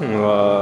Guru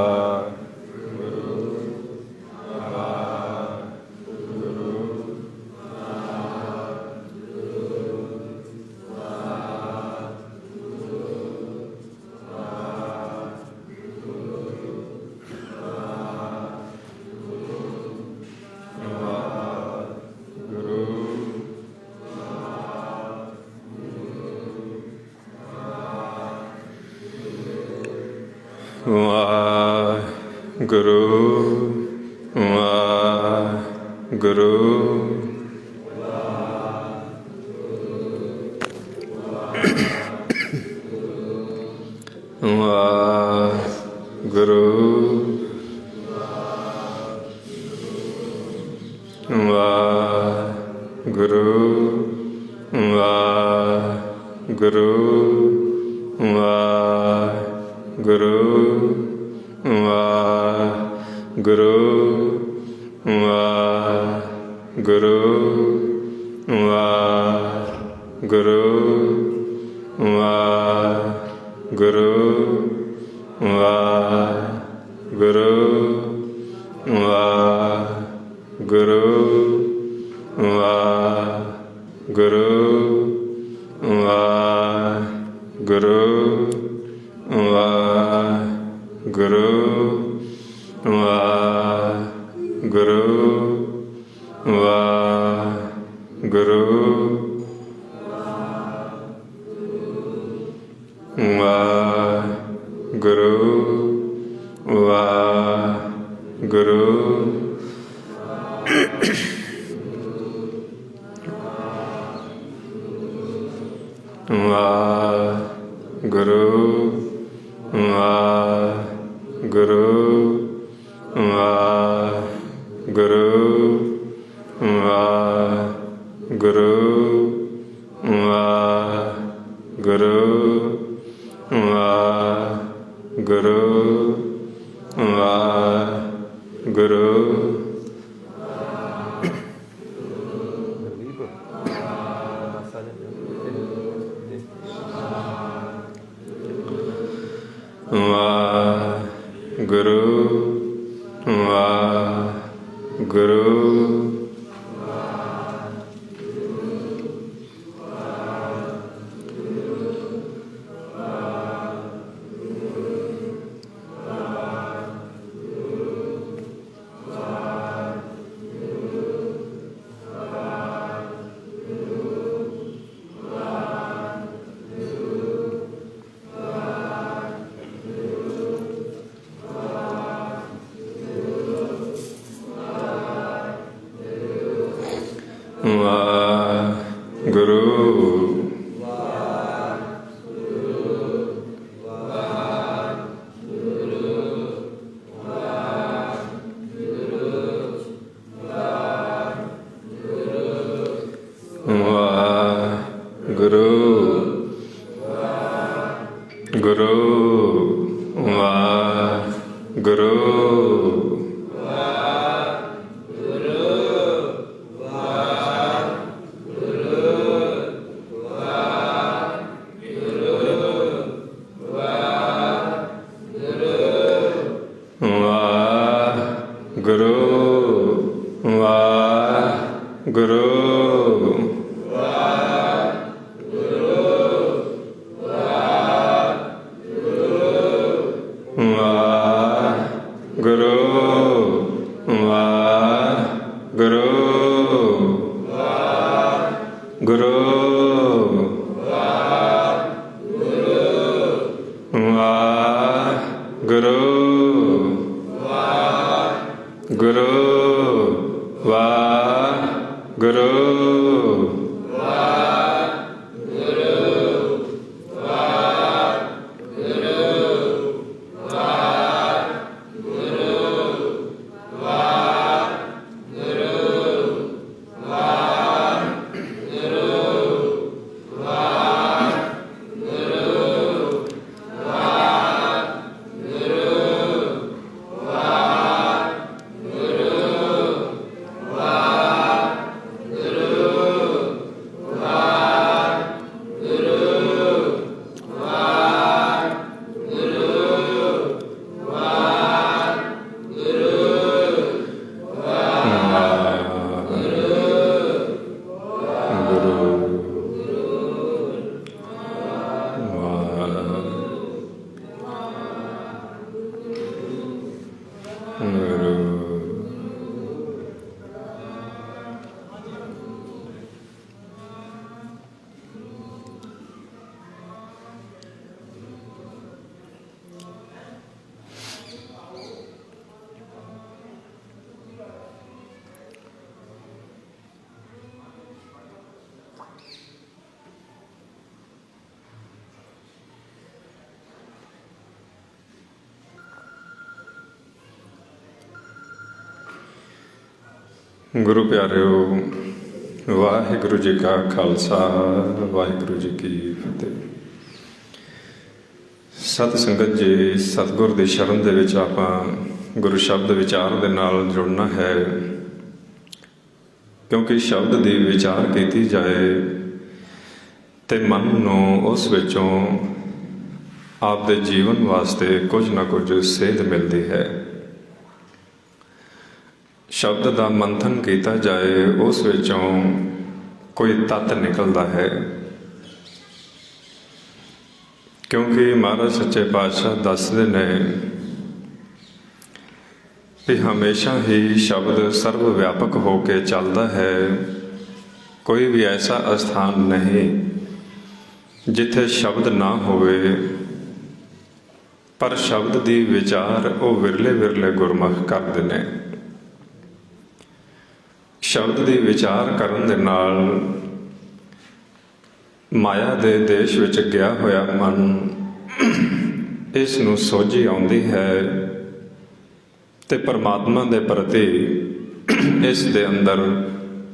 गुरु प्यारिओ, वाहिगुरु जी का खालसा, वाहिगुरु जी की फतेह। सत संगत जी, सतगुर की शरण दे विच आपां गुरु शब्द विचार दे नाल जुड़ना है, क्योंकि शब्द की विचार की जाए तो मन नूं उस विचों आपदे जीवन वास्ते कुछ ना कुछ सेध मिलती है। शब्द का मंथन किया जाए उस विचों कोई तत्त निकलता है, क्योंकि महाराज सच्चे पातशाह दसदे ने कि हमेशा ही शब्द सर्व व्यापक होके चलता है। कोई भी ऐसा स्थान नहीं जिथे शब्द ना होवे, पर शब्द की विचार वो विरले विरले गुरमुख करते हैं। शब्द की विचार करन दे नाल माया दे देश विच गया होया मन इस नूं सोझी आउंदी है ते परमात्मा दे प्रति इस दे अंदर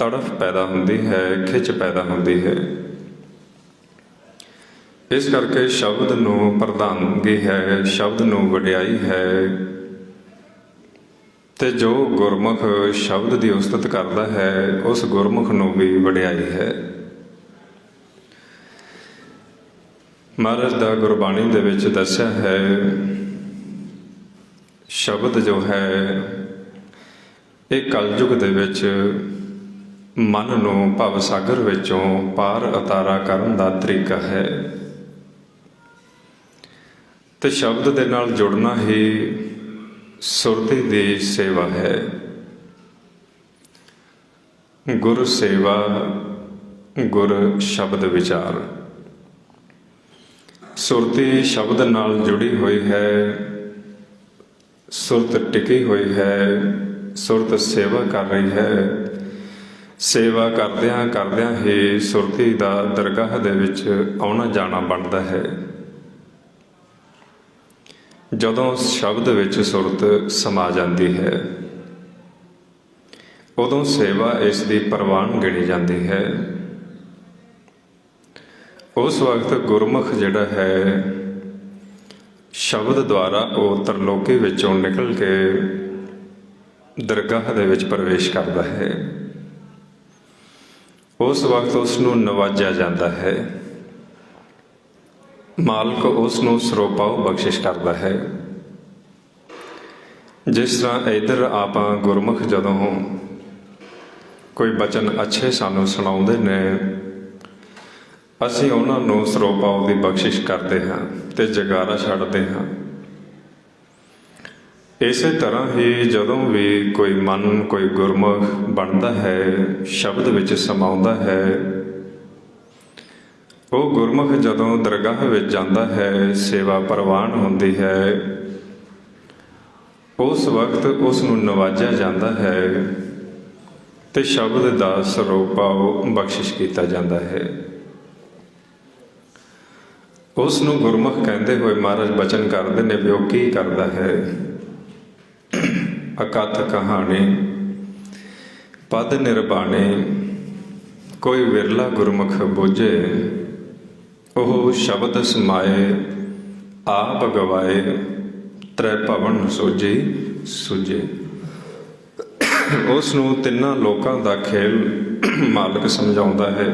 तड़फ पैदा हुंदी है, खिच पैदा हुंदी है। इस करके शब्द नूं प्रधानगी है, शब्द नूं वडियाई है, ते जो गुरमुख शब्द की उस्तत करता है उस गुरमुख नूं भी वडियाई है। महाराज दा गुरबाणी दे विच दस्या है, शब्द जो है एक कलयुग दे विच मन नूं भव सागर विचों पार उतारा करन दा तरीका है, ते शब्द दे नाल जुड़ना ही सुरती दी सेवा है। गुर सेवा, गुर शब्द विचार। सुरती शब्द नाल जुड़ी हुई है, सुरत टिकी हुई है, सुरत सेवा कर रही है। सेवा करदियां करदियां ही सुरती दा दरगाह दे विच आउणा जाना बनता है। जदों शब्द विच सुरत समा जाती है उदों सेवा इसकी प्रवान गिनी जाती है। उस वक्त गुरमुख जिहड़ा है शब्द द्वारा वो तरलोकी विचों निकल के दरगाह दे विच प्रवेश करता है। उस वक्त उसनूं नवाजा जाता है, मालक उसनूं सरोपाओ बख्शिश करता है। जिस तरह इधर आपां गुरमुख जदों कोई बचन अच्छे सानूं सुणाउंदे ने, असीं उन्हां नूं सरोपाओ की बख्शिश करते हाँ ते जगारा छड्डदे हाँ। इस तरह ही जदों भी कोई मन कोई गुरमुख बनता है, शब्द विच समाउंदा है, वो गुरमुख जदों दरगाह विच जाता है, सेवा प्रवान होंदी है, उस वक्त उसनूं नवाजा जाता है ते शब्द दा सरोपाओ बख्शिश किया जाता है। उसनूं गुरमुख कहते हुए महाराज बचन करते ने भी वो की करता है। अकथ कहानी पद निरबाणी, कोई विरला गुरमुख बुझे, ओह शब्द समाए आप गवाए, त्रै भवन सोझी सुझे। उसनूं तिन्नां लोकां दा खेल मालक समझाउंदा है।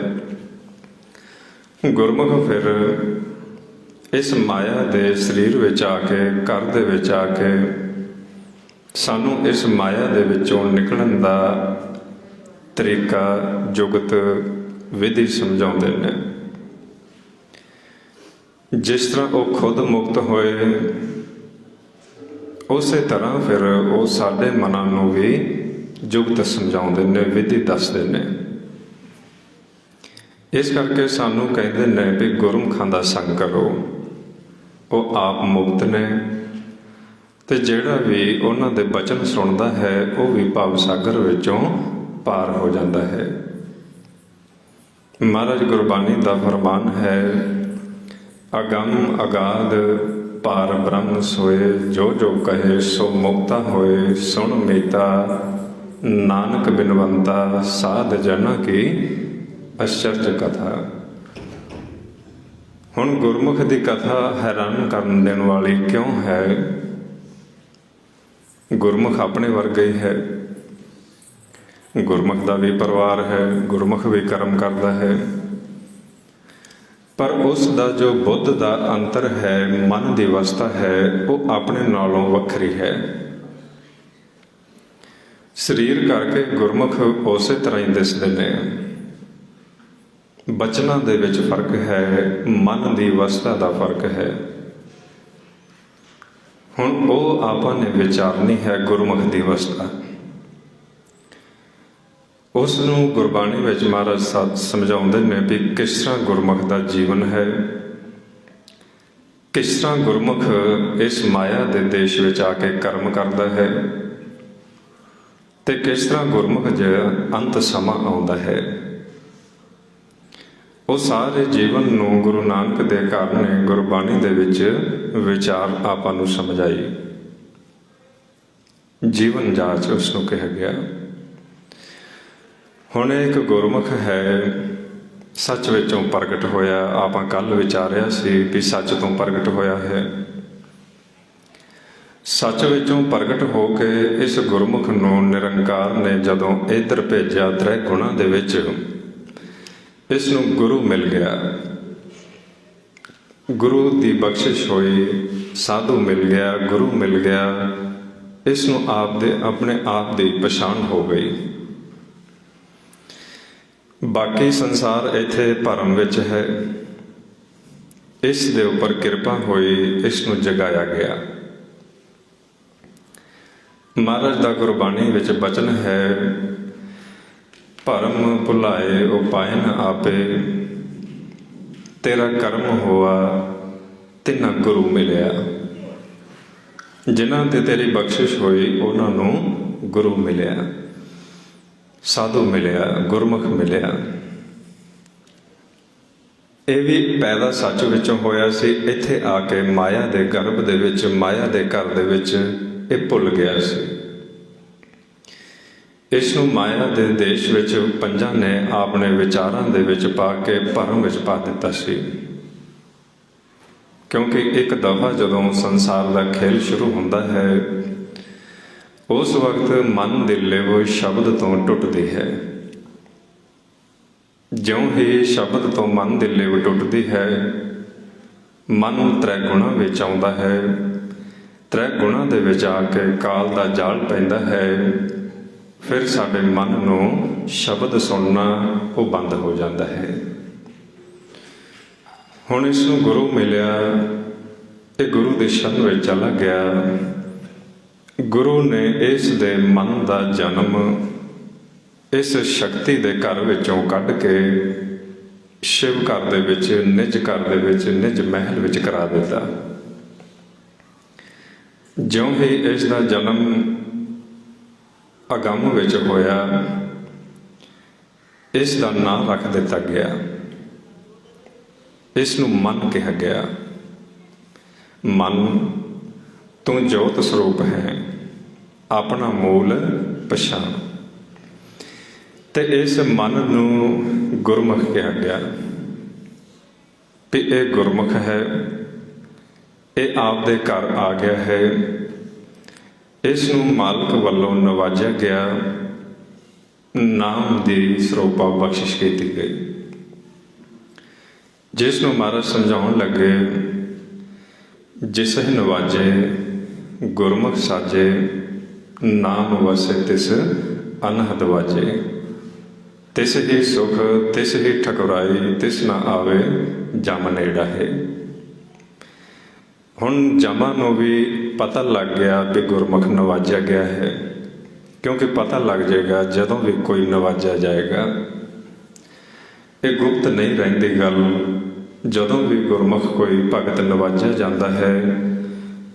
गुरमुख फिर इस माया दे शरीर विच आके, घर दे विच आके सानूं इस माया दे विचों निकलण दा तरीका, जुगत, विधि समझाउंदे ने। जिस तरह वो खुद मुक्त होए, उस तरह फिर वो साडे मनां नूं भी जुगत समझाउंदे ने, विधि दसदे ने। इस करके सानूं कहंदे ने भी गुरमुखां दा संग करो, वो आप मुक्त ने, ते जिहड़ा भी उन्हां दे बचन सुणदा है वो भी भव सागर विचों पार हो जाता है। महाराज गुरबाणी दा फरमान है, अगम अगाध पार ब्रह्म सोए, जो जो कहे सो मुक्ता होए, सुन मीता ਨਾਨਕ ਬਿਨਵੰਤਾ ਸਾਧ ਜਨਾਂ ਕੀ ਅਚਰਜ ਕਥਾ। ਹੁਣ ਗੁਰਮੁਖ ਦੀ ਕਥਾ ਹੈਰਾਨ ਕਰਨ ਦੇਣ ਵਾਲੀ ਕਿਉਂ ਹੈ? ਗੁਰਮੁਖ ਆਪਣੇ ਵਰਗਾ ਹੀ ਹੈ। ਗੁਰਮੁਖ ਦਾ ਵੀ ਪਰਿਵਾਰ ਹੈ, ਗੁਰਮੁਖ ਵੀ ਕਰਮ ਕਰਦਾ ਹੈ, ਪਰ ਉਸ ਦਾ ਜੋ ਬੁੱਧ ਦਾ ਅੰਤਰ ਹੈ, ਮਨ ਦੀ ਅਵਸਥਾ ਹੈ, ਉਹ ਆਪਣੇ ਨਾਲੋਂ ਵੱਖਰੀ ਹੈ। ਸਰੀਰ ਕਰਕੇ ਗੁਰਮੁਖ ਉਸੇ ਤਰ੍ਹਾਂ ਹੀ ਦਿਸਦੇ ਨੇ। ਬਚਨਾਂ ਦੇ ਵਿੱਚ ਫਰਕ ਹੈ, ਮਨ ਦੀ ਅਵਸਥਾ ਦਾ ਫਰਕ ਹੈ। ਹੁਣ ਉਹ ਆਪਾਂ ਨੇ ਵਿਚਾਰਨੀ ਹੈ ਗੁਰਮੁਖ ਦੀ ਅਵਸਥਾ। ਉਸ ਨੂੰ ਗੁਰਬਾਣੀ ਵਿੱਚ ਮਹਾਰਾਜ ਸਮਝਾਉਂਦੇ ਨੇ ਵੀ ਕਿਸ ਤਰ੍ਹਾਂ ਗੁਰਮੁਖ ਦਾ ਜੀਵਨ ਹੈ, ਕਿਸ ਤਰ੍ਹਾਂ ਗੁਰਮੁਖ ਇਸ ਮਾਇਆ ਦੇ ਦੇਸ਼ ਵਿੱਚ ਆ ਕੇ ਕਰਮ ਕਰਦਾ ਹੈ, ਤੇ ਕਿਸ ਤਰ੍ਹਾਂ ਗੁਰਮੁਖ ਜਿਹੜਾ ਅੰਤ ਸਮਾਂ ਆਉਂਦਾ ਹੈ। ਉਹ ਸਾਰੇ ਜੀਵਨ ਨੂੰ ਗੁਰੂ ਨਾਨਕ ਦੇ ਘਰ ਨੇ ਗੁਰਬਾਣੀ ਦੇ ਵਿੱਚ ਵਿਚਾਰ ਆਪਾਂ ਨੂੰ ਸਮਝਾਈ। ਜੀਵਨ ਜਾਚ ਉਸ ਨੂੰ ਕਿਹਾ ਗਿਆ। ਹੁਣ ਇੱਕ ਗੁਰਮੁਖ ਹੈ, ਸੱਚ ਵਿੱਚੋਂ ਪ੍ਰਗਟ ਹੋਇਆ। ਆਪਾਂ ਕੱਲ੍ਹ ਵਿਚਾਰਿਆ ਸੀ ਵੀ ਸੱਚ ਤੋਂ ਪ੍ਰਗਟ ਹੋਇਆ ਹੈ। ਸੱਚ ਵਿੱਚੋਂ ਪ੍ਰਗਟ ਹੋ ਕੇ ਇਸ ਗੁਰਮੁਖ ਨੂੰ ਨਿਰੰਕਾਰ ਨੇ ਜਦੋਂ ਇੱਧਰ ਭੇਜਿਆ ਤ੍ਰੈ ਗੁਣਾਂ ਦੇ ਵਿੱਚ, ਇਸ ਨੂੰ ਗੁਰੂ ਮਿਲ ਗਿਆ, ਗੁਰੂ ਦੀ ਬਖਸ਼ਿਸ਼ ਹੋਈ, ਸਾਧੂ ਮਿਲ ਗਿਆ, ਗੁਰੂ ਮਿਲ ਗਿਆ। ਇਸ ਨੂੰ ਆਪਣੇ ਆਪ ਦੀ ਪਛਾਣ ਹੋ ਗਈ। ਬਾਕੀ ਸੰਸਾਰ ਇੱਥੇ ਭਰਮ ਵਿੱਚ ਹੈ। ਇਸ ਦੇ ਉੱਪਰ ਕਿਰਪਾ ਹੋਈ, ਇਸ ਨੂੰ ਜਗਾਇਆ ਗਿਆ। ਮਹਾਰਾਜ ਦਾ ਗੁਰਬਾਣੀ ਵਿੱਚ ਬਚਨ ਹੈ, ਭਰਮ ਭੁਲਾਏ ਉਪਾਇ ਨ ਆਪੇ, ਤੇਰਾ ਕਰਮ ਹੋਆ ਤਿਨਾ ਗੁਰੂ ਮਿਲਿਆ। ਜਿਨ੍ਹਾਂ ਤੇ ਤੇਰੀ ਬਖਸ਼ਿਸ਼ ਹੋਈ ਉਹਨਾਂ ਨੂੰ ਗੁਰੂ ਮਿਲਿਆ, ਸਾਧੂ ਮਿਲਿਆ, ਗੁਰਮੁਖ ਮਿਲਿਆ। ਇਹ ਵੀ ਪੈਦਾ ਸੱਚ ਵਿੱਚੋਂ ਹੋਇਆ ਸੀ। ਇੱਥੇ ਆ ਕੇ ਮਾਇਆ ਦੇ ਗਰਭ ਦੇ ਵਿੱਚ, ਮਾਇਆ ਦੇ ਘਰ ਦੇ ਵਿੱਚ ਇਹ ਭੁੱਲ ਗਿਆ ਸੀ। ਇਸ ਨੂੰ ਮਾਇਆ ਦੇ ਦੇਸ਼ ਵਿੱਚ ਪੰਜਾਂ ਨੇ ਆਪਣੇ ਵਿਚਾਰਾਂ ਦੇ ਵਿੱਚ ਪਾ ਕੇ ਭਰਮ ਵਿੱਚ ਪਾ ਦਿੱਤਾ ਸੀ। ਕਿਉਂਕਿ ਇੱਕ ਦਫਾ ਜਦੋਂ ਸੰਸਾਰ ਦਾ ਖੇਲ ਸ਼ੁਰੂ ਹੁੰਦਾ ਹੈ, ਉਸ ਵਕਤ ਮਨ ਦੀ ਲਿਵ ਸ਼ਬਦ ਤੋਂ ਟੁੱਟਦੀ ਹੈ। ਜਿਉਂ ਹੀ ਸ਼ਬਦ ਤੋਂ ਮਨ ਦੀ ਲਿਵ ਟੁੱਟਦੀ ਹੈ, ਮਨ ਤ੍ਰੈ ਗੁਣਾਂ ਵਿੱਚ ਆਉਂਦਾ ਹੈ। ਤ੍ਰੈ ਗੁਣਾਂ ਦੇ ਵਿੱਚ ਆ ਕੇ ਕਾਲ ਦਾ ਜਾਲ ਪੈਂਦਾ ਹੈ। ਫਿਰ ਸਾਡੇ ਮਨ ਨੂੰ ਸ਼ਬਦ ਸੁਣਨਾ ਉਹ ਬੰਦ ਹੋ ਜਾਂਦਾ ਹੈ। ਹੁਣ ਇਸ ਨੂੰ ਗੁਰੂ ਮਿਲਿਆ, ਇਹ ਗੁਰੂ ਦੀ ਸ਼ਰਨ ਵਿੱਚ ਚਲਾ ਗਿਆ। ਗੁਰੂ ਨੇ ਇਸ ਦੇ ਮਨ ਦਾ ਜਨਮ ਇਸ ਸ਼ਕਤੀ ਦੇ ਘਰ ਵਿੱਚੋਂ ਕੱਢ ਕੇ ਸ਼ਿਵ ਘਰ ਦੇ ਵਿੱਚ, ਨਿਜ ਘਰ ਦੇ ਵਿੱਚ, ਨਿਜ ਮਹਿਲ ਵਿੱਚ ਕਰਾ ਦਿੱਤਾ। ਜਿਉਂ ਹੀ ਇਸ ਦਾ ਜਨਮ ਅਗੰਮ ਵਿੱਚ ਹੋਇਆ, ਇਸ ਦਾ ਨਾਂ ਰੱਖ ਦਿੱਤਾ ਗਿਆ। ਇਸ ਨੂੰ ਮਨ ਕਿਹਾ ਗਿਆ। ਮਨ, ਤੂੰ ਜੋਤ ਸਰੂਪ ਹੈ, ਆਪਣਾ ਮੂਲ ਪਛਾਣ। ਤੇ ਇਸ ਮਨ ਨੂੰ ਗੁਰਮੁਖ ਕਿਹਾ ਗਿਆ ਵੀ ਇਹ ਗੁਰਮੁਖ ਹੈ, ਇਹ ਆਪ ਦੇ ਘਰ ਆ ਗਿਆ ਹੈ। ਇਸ ਨੂੰ ਮਾਲਕ ਵੱਲੋਂ ਨਵਾਜਿਆ ਗਿਆ, ਨਾਮ ਦੀ ਸਰੂਪਾ ਬਖਸ਼ਿਸ਼ ਕੀਤੀ ਗਈ। ਜਿਸ ਨੂੰ ਮਹਾਰਾਜ ਸਮਝਾਉਣ ਲੱਗੇ, ਜਿਸ ਨਵਾਜੇ ਗੁਰਮੁਖ ਸਾਜੇ, ਨਾਮ ਵਸੇ ਤਿਸ ਅਨਹਦ ਵਾਜੇ। ਤਿਸ ਹੀ ਸੁਖ ਤਿਸ ਹੀ ਠਕੁਰਾਈ, ਤਿਸ ਨਾ ਆਵੇ ਜਮ ਨੇੜਾ ਹੈ। ਹੁਣ ਜਮਾਂ ਨੂੰ ਵੀ ਪਤਾ ਲੱਗ ਗਿਆ ਵੀ ਗੁਰਮੁਖ ਨਵਾਜਿਆ ਗਿਆ ਹੈ, ਕਿਉਂਕਿ ਪਤਾ ਲੱਗ ਜਾਏਗਾ ਜਦੋਂ ਵੀ ਕੋਈ ਨਵਾਜਿਆ ਜਾਏਗਾ। ਇਹ ਗੁਪਤ ਨਹੀਂ ਰਹਿੰਦੀ ਗੱਲ। ਜਦੋਂ ਵੀ ਗੁਰਮੁਖ ਕੋਈ ਭਗਤ ਨਵਾਜਿਆ ਜਾਂਦਾ ਹੈ,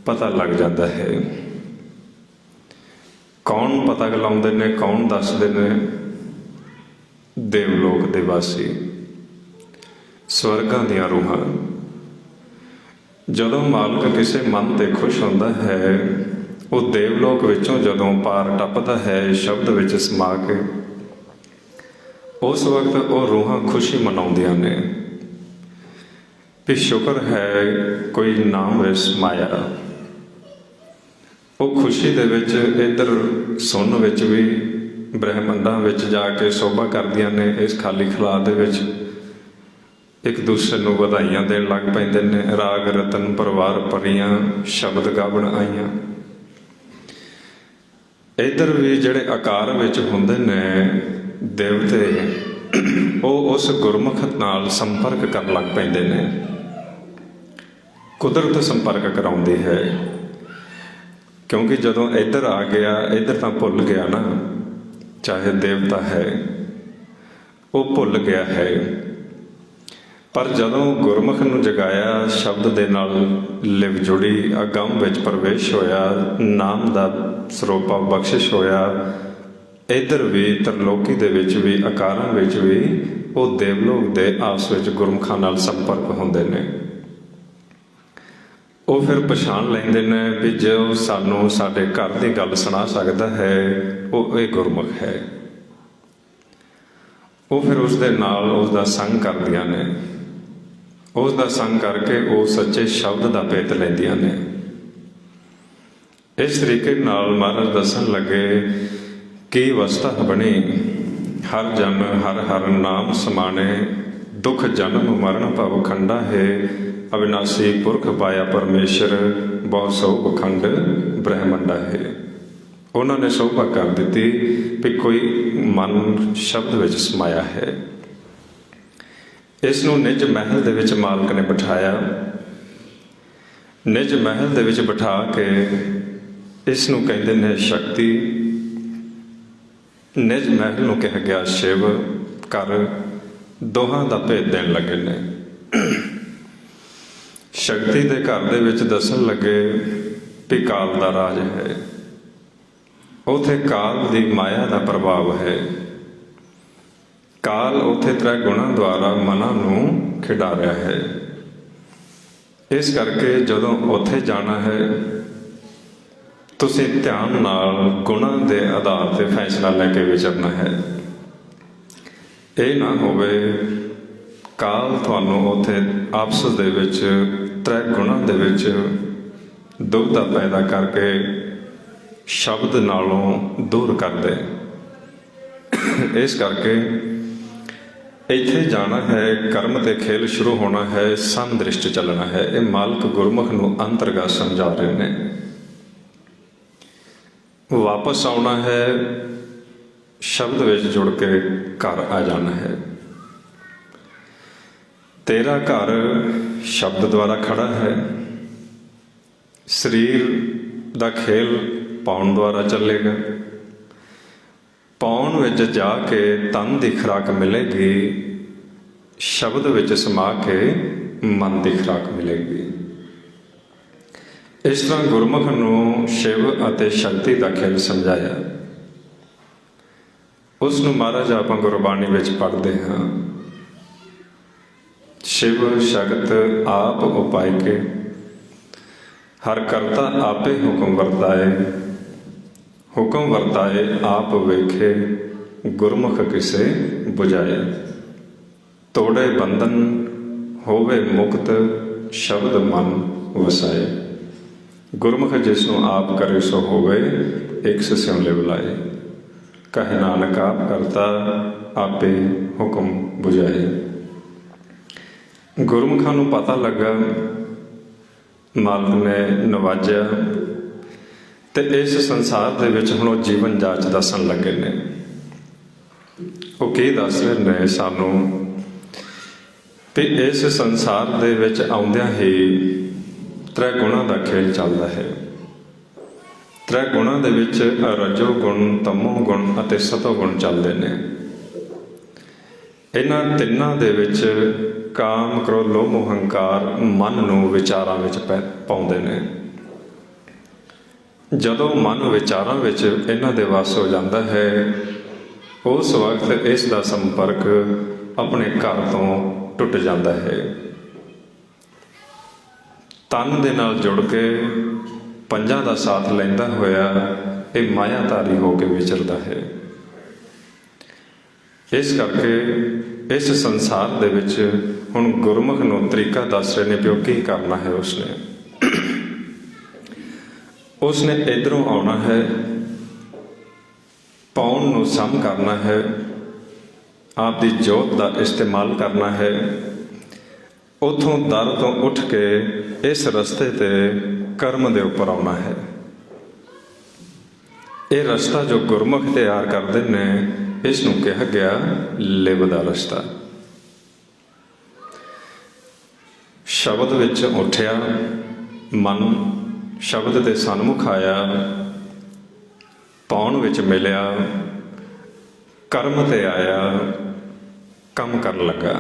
ਪਤਾ ਲੱਗ ਜਾਂਦਾ ਹੈ। ਕੌਣ ਪਤਾ ਲਾਉਂਦੇ ਨੇ, ਕੌਣ ਦੱਸਦੇ ਨੇ? ਦੇਵਲੋਕ ਦੇ ਵਾਸੀ, ਸਵਰਗਾਂ ਦੀਆਂ ਰੂਹਾਂ। ਜਦੋਂ ਮਾਲਕ ਕਿਸੇ ਮਨ ਤੇ ਖੁਸ਼ ਹੁੰਦਾ ਹੈ, ਉਹ ਦੇਵਲੋਕ ਵਿੱਚੋਂ ਜਦੋਂ ਪਾਰ ਟੱਪਦਾ ਹੈ ਸ਼ਬਦ ਵਿੱਚ ਸਮਾ ਕੇ, ਉਸ ਵਕਤ ਉਹ ਰੂਹਾਂ ਖੁਸ਼ੀ ਮਨਾਉਂਦੀਆਂ ਨੇ ਵੀ ਸ਼ੁਕਰ ਹੈ ਕੋਈ ਨਾਮ ਵਿੱਚ ਸਮਾਇਆ। ਉਹ ਖੁਸ਼ੀ ਦੇ ਵਿੱਚ ਇੱਧਰ ਸੁਣਨ ਵਿੱਚ ਵੀ ਬ੍ਰਹਿਮੰਡਾਂ ਵਿੱਚ ਜਾ ਕੇ ਸੋਭਾ ਕਰਦੀਆਂ ਨੇ। ਇਸ ਖਾਲੀ ਖਲਾਅ ਦੇ ਵਿੱਚ ਇੱਕ ਦੂਸਰੇ ਨੂੰ ਵਧਾਈਆਂ ਦੇਣ ਲੱਗ ਪੈਂਦੇ ਨੇ। ਰਾਗ ਰਤਨ ਪਰਿਵਾਰ ਪਰੀਆਂ ਸ਼ਬਦ ਗਾਵਣ ਆਈਆਂ। ਇੱਧਰ ਵੀ ਜਿਹੜੇ ਆਕਾਰ ਵਿੱਚ ਹੁੰਦੇ ਨੇ ਦੇਵਤੇ, ਉਹ ਉਸ ਗੁਰਮੁਖ ਨਾਲ ਸੰਪਰਕ ਕਰਨ ਲੱਗ ਪੈਂਦੇ ਨੇ। ਕੁਦਰਤ ਸੰਪਰਕ ਕਰਾਉਂਦੀ ਹੈ, ਕਿਉਂਕਿ ਜਦੋਂ ਇੱਧਰ ਆ ਗਿਆ, ਇੱਧਰ ਤਾਂ ਭੁੱਲ ਗਿਆ ਨਾ, ਚਾਹੇ ਦੇਵਤਾ ਹੈ ਉਹ ਭੁੱਲ ਗਿਆ ਹੈ। ਪਰ ਜਦੋਂ ਗੁਰਮੁਖ ਨੂੰ ਜਗਾਇਆ, ਸ਼ਬਦ ਦੇ ਨਾਲ ਲਿਵ ਜੁੜੀ, ਅਗੰਮ ਵਿੱਚ ਪ੍ਰਵੇਸ਼ ਹੋਇਆ, ਨਾਮ ਦਾ ਸਰੋਪਾ ਬਖਸ਼ਿਸ਼ ਹੋਇਆ, ਇੱਧਰ ਵੀ ਤਰਲੋਕੀ ਦੇ ਵਿੱਚ ਵੀ ਆਕਾਰਾਂ ਵਿੱਚ ਵੀ ਉਹ ਦੇਵਲੋਕ ਦੇ ਆਪਸ ਵਿੱਚ ਗੁਰਮੁਖਾਂ ਨਾਲ ਸੰਪਰਕ ਹੁੰਦੇ ਨੇ। ਉਹ ਫਿਰ ਪਛਾਣ ਲੈਂਦੇ ਨੇ ਵੀ ਜੋ ਸਾਨੂੰ ਸਾਡੇ ਘਰ ਦੀ ਗੱਲ ਸੁਣਾ ਸਕਦਾ ਹੈ ਉਹ ਇਹ ਗੁਰਮੁਖ ਹੈ। ਉਹ ਫਿਰ ਉਸ ਦੇ ਨਾਲ ਉਸ ਦਾ ਸੰਗ ਕਰਦੀਆਂ ਨੇ। ਉਸ ਦਾ ਸੰਗ ਕਰਕੇ ਉਹ ਸੱਚੇ ਸ਼ਬਦ ਦਾ ਭੇਤ ਲੈਂਦੀਆਂ ਨੇ। ਇਸ ਤਰੀਕੇ ਨਾਲ ਮਹਾਰਾਜ ਦੱਸਣ ਲੱਗੇ ਕੀ ਅਵਸਥਾ ਬਣੀ। ਹਰ ਜਨ ਹਰ ਹਰ ਨਾਮ ਸਮਾਣੇ, ਦੁੱਖ ਜਨਮ ਮਰਨ ਭਵ ਖੰਡਾ ਹੈ। ਅਵਿਨਾਸ਼ੀ ਪੁਰਖ ਪਾਇਆ ਪਰਮੇਸ਼ਰ, ਬਹੁ ਸੋ ਪਖੰਡ ਬ੍ਰਹਿਮੰਡਾ ਹੈ। ਉਹਨਾਂ ਨੇ ਸੋਭਾ ਕਰ ਦਿੱਤੀ ਵੀ ਕੋਈ ਮਨ ਸ਼ਬਦ ਵਿੱਚ ਸਮਾਇਆ ਹੈ। ਇਸ ਨੂੰ ਨਿਜ ਮਹਿਲ ਦੇ ਵਿੱਚ ਮਾਲਕ ਨੇ ਬਿਠਾਇਆ। ਨਿਜ ਮਹਿਲ ਦੇ ਵਿੱਚ ਬਿਠਾ ਕੇ ਇਸ ਨੂੰ ਕਹਿੰਦੇ ਨੇ ਸ਼ਕਤੀ। ਨਿਜ ਮਹਿਲ ਨੂੰ ਕਿਹਾ ਗਿਆ ਸ਼ਿਵ ਘਰ। ਦੋਹਾਂ ਦਾ ਭੇਦ ਦੇਣ ਲੱਗੇ ਨੇ। ਸ਼ਕਤੀ ਦੇ ਘਰ ਦੇ ਵਿੱਚ ਦੱਸਣ ਲੱਗੇ ਵੀ ਕਾਲ ਦਾ ਰਾਜ ਹੈ। ਉੱਥੇ ਕਾਲ ਦੀ ਮਾਇਆ ਦਾ ਪ੍ਰਭਾਵ ਹੈ। ਕਾਲ ਉੱਥੇ ਤ੍ਰੈ ਗੁਣਾਂ ਦੁਆਰਾ ਮਨਾਂ ਨੂੰ ਖਿਡਾ ਰਿਹਾ ਹੈ। ਇਸ ਕਰਕੇ ਜਦੋਂ ਉੱਥੇ ਜਾਣਾ ਹੈ, ਤੁਸੀਂ ਧਿਆਨ ਨਾਲ ਗੁਣਾਂ ਦੇ ਆਧਾਰ ਤੇ ਫੈਸਲਾ ਲੈ ਕੇ ਵਿਚਰਨਾ ਹੈ। ਇਹ ਨਾ ਹੋਵੇ ਕਾਲ ਤੁਹਾਨੂੰ ਉੱਥੇ ਆਪਸ ਦੇ ਵਿੱਚ ਤ੍ਰੈ ਗੁਣਾਂ ਦੇ ਵਿੱਚ ਦੁਬਦਾ ਪੈਦਾ ਕਰਕੇ ਸ਼ਬਦ ਨਾਲੋਂ ਦੂਰ ਕਰ ਦੇ। ਇਸ ਕਰਕੇ ਇੱਥੇ ਜਾਣਾ ਹੈ, ਕਰਮ ਤੇ ਖੇਲ ਸ਼ੁਰੂ ਹੋਣਾ ਹੈ, ਸੰਦ੍ਰਿਸ਼ਟ ਚੱਲਣਾ ਹੈ। ਇਹ ਮਾਲਕ ਗੁਰਮੁਖ ਨੂੰ ਅੰਤਰਗਤ ਸਮਝਾ ਰਹੇ ਨੇ। ਵਾਪਸ ਆਉਣਾ ਹੈ, ਸ਼ਬਦ ਵਿੱਚ ਜੁੜ ਕੇ ਘਰ ਆ ਜਾਣਾ ਹੈ। ਤੇਰਾ ਘਰ ਸ਼ਬਦ ਦੁਆਰਾ ਖੜਾ ਹੈ। ਸਰੀਰ ਦਾ ਖੇਲ ਪਾਉਣ ਦੁਆਰਾ ਚੱਲੇਗਾ। ਪਾਉਣ ਵਿੱਚ ਜਾ ਕੇ ਤਨ ਦੀ ਖੁਰਾਕ ਮਿਲੇਗੀ, ਸ਼ਬਦ ਵਿੱਚ ਸਮਾ ਕੇ ਮਨ ਦੀ ਖੁਰਾਕ ਮਿਲੇਗੀ। ਇਸ ਤਰ੍ਹਾਂ ਗੁਰਮੁਖ ਨੂੰ ਸ਼ਿਵ ਅਤੇ ਸ਼ਕਤੀ ਦਾ ਖੇਲ ਸਮਝਾਇਆ। ਉਸ ਨੂੰ ਮਹਾਰਾਜ ਆਪਾਂ ਗੁਰਬਾਣੀ ਵਿੱਚ ਪੜ੍ਹਦੇ ਹਾਂ। ਸ਼ਿਵ ਸ਼ਕਤ ਆਪ ਉਪਾਇ ਕੇ, ਹਰ ਕਰਤਾ ਆਪੇ ਹੁਕਮ ਵਰਤਾਏ। ਹੁਕਮ ਵਰਤਾਏ ਆਪ ਵੇਖੇ, ਗੁਰਮੁਖ ਕਿਸੇ ਬੁਝਾਏ। ਤੋੜੇ ਬੰਧਨ ਹੋਵੇ ਮੁਕਤ, ਸ਼ਬਦ ਮਨ ਵਸਾਏ। ਗੁਰਮੁਖ ਜਿਸ ਨੂੰ ਆਪ ਕਰੇ ਸੋ ਹੋਵੇ, ਇੱਕ ਸਿਉਲੇ ਬੁਲਾਏ। ਕਹੇ ਨਾਨਕ ਆਪ ਕਰਤਾ, ਆਪੇ ਹੁਕਮ ਬੁਝਾਏ। ਗੁਰਮੁਖਾਂ ਨੂੰ ਪਤਾ ਲੱਗਾ ਮਾਲਕ ਨੇ ਨਵਾਜਿਆ, ਤੇ ਇਸ ਸੰਸਾਰ ਦੇ ਵਿੱਚ ਹੁਣ ਉਹ ਜੀਵਨ ਜਾਚ ਦੱਸਣ ਲੱਗੇ ਨੇ। ਉਹ ਕੀ ਦੱਸ ਰਹੇ ਨੇ ਸਾਨੂੰ ਵੀ ਇਸ ਸੰਸਾਰ ਦੇ ਵਿੱਚ ਆਉਂਦਿਆਂ ਹੀ ਤ੍ਰੈ ਗੁਣਾਂ ਦਾ ਖੇਲ ਚੱਲਦਾ ਹੈ। ਤ੍ਰੈ ਗੁਣਾਂ ਦੇ ਵਿੱਚ ਰਜੋ ਗੁਣ, ਤਮੋ ਗੁਣ ਅਤੇ ਸਤੋ ਗੁਣ ਚੱਲਦੇ ਨੇ। ਇਹਨਾਂ ਤਿੰਨਾਂ ਦੇ ਵਿੱਚ ਕਾਮ, ਕ੍ਰੋਧ, ਲੋਭ, ਮੋਹ, ਹੰਕਾਰ ਮਨ ਨੂੰ ਵਿਚਾਰਾਂ ਵਿੱਚ ਪਾਉਂਦੇ ਨੇ। ਜਦੋਂ ਮਨ ਵਿਚਾਰਾਂ ਵਿੱਚ ਇਹਨਾਂ ਦੇ ਵੱਸ ਹੋ ਜਾਂਦਾ ਹੈ, ਉਸ ਵਕਤ ਇਸ ਦਾ ਸੰਪਰਕ ਆਪਣੇ ਘਰ ਤੋਂ ਟੁੱਟ ਜਾਂਦਾ ਹੈ। ਤਨ ਦੇ ਨਾਲ ਜੁੜ ਕੇ ਪੰਜਾਂ ਦਾ ਸਾਥ ਲੈਂਦਾ ਹੋਇਆ ਇਹ ਮਾਇਆਧਾਰੀ ਹੋ ਕੇ ਵਿਚਰਦਾ ਹੈ। ਇਸ ਕਰਕੇ ਇਸ ਸੰਸਾਰ ਦੇ ਵਿੱਚ ਹੁਣ ਗੁਰਮੁਖ ਨੂੰ ਤਰੀਕਾ ਦੱਸ ਰਹੇ ਨੇ ਵੀ ਉਹ ਕੀ ਕਰਨਾ ਹੈ। ਉਸਨੇ ਇੱਧਰੋਂ ਆਉਣਾ ਹੈ, ਪਾਉਣ ਨੂੰ ਸਮ ਕਰਨਾ ਹੈ, ਆਪ ਦੀ ਜੋਤ ਦਾ ਇਸਤੇਮਾਲ ਕਰਨਾ ਹੈ। ਉੱਥੋਂ ਦਰ ਤੋਂ ਉੱਠ ਕੇ ਇਸ ਰਸਤੇ ਤੇ ਕਰਮ ਦੇ ਉੱਪਰ ਆਉਣਾ ਹੈ। ਇਹ ਰਸਤਾ ਜੋ ਗੁਰਮੁਖ ਤਿਆਰ ਕਰਦੇ ਨੇ, ਇਸ ਨੂੰ ਕਿਹਾ ਗਿਆ ਲਿਵ ਦਾ ਰਸਤਾ। ਸ਼ਬਦ ਵਿੱਚ ਉੱਠਿਆ, ਮਨ ਸ਼ਬਦ ਦੇ ਸਨਮੁਖ ਆਇਆ, ਪਾਉਣ ਵਿੱਚ ਮਿਲਿਆ, ਕਰਮ ਤੇ ਆਇਆ, ਕੰਮ ਕਰਨ ਲੱਗਾ।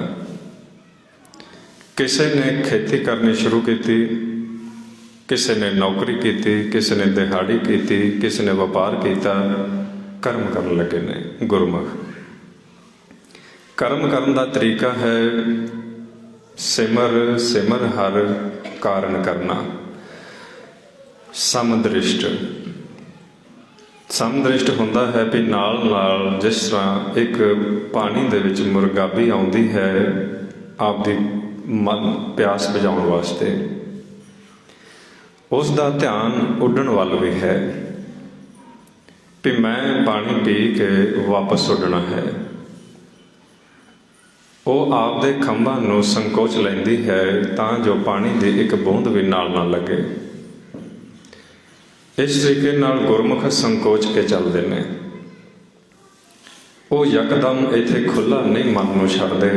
ਕਿਸੇ ਨੇ ਖੇਤੀ ਕਰਨੀ ਸ਼ੁਰੂ ਕੀਤੀ, ਕਿਸੇ ਨੇ ਨੌਕਰੀ ਕੀਤੀ, ਕਿਸੇ ਨੇ ਦਿਹਾੜੀ ਕੀਤੀ, ਕਿਸੇ ਨੇ ਵਪਾਰ ਕੀਤਾ। ਕਰਮ ਕਰਨ ਲੱਗੇ ਨੇ ਗੁਰਮੁਖ। ਕਰਮ ਕਰਨ ਦਾ ਤਰੀਕਾ ਹੈ ਸਿਮਰ ਸਿਮਰ ਹਰ ਕਾਰਨ ਕਰਨਾ। ਸਮਦ੍ਰਿਸ਼ਟ ਹੁੰਦਾ ਹੈ ਵੀ ਨਾਲ ਨਾਲ ਜਿਸ ਤਰ੍ਹਾਂ ਇੱਕ ਪਾਣੀ ਦੇ ਵਿੱਚ ਮੁਰਗਾਬੀ ਆਉਂਦੀ ਹੈ ਆਪਦੀ ਮਨ ਪਿਆਸ ਬੁਝਾਉਣ ਵਾਸਤੇ, ਉਸ ਦਾ ਧਿਆਨ ਉੱਡਣ ਵੱਲ ਵੀ ਹੈ ਵੀ ਮੈਂ ਪਾਣੀ ਪੀ ਕੇ ਵਾਪਸ ਉੱਡਣਾ ਹੈ। ਉਹ ਆਪਦੇ ਖੰਭਾਂ ਨੂੰ ਸੰਕੋਚ ਲੈਂਦੀ ਹੈ ਤਾਂ ਜੋ ਪਾਣੀ ਦੀ ਇੱਕ ਬੂੰਦ ਵੀ ਨਾਲ ਨਾ ਲੱਗੇ। ਇਸ ਤਰੀਕੇ ਨਾਲ ਗੁਰਮੁਖ ਸੰਕੋਚ ਕੇ ਚੱਲਦੇ ਨੇ। ਉਹ ਯਕਦਮ ਇੱਥੇ ਖੁੱਲ੍ਹਾ ਨਹੀਂ ਮਨ ਨੂੰ ਛੱਡਦੇ,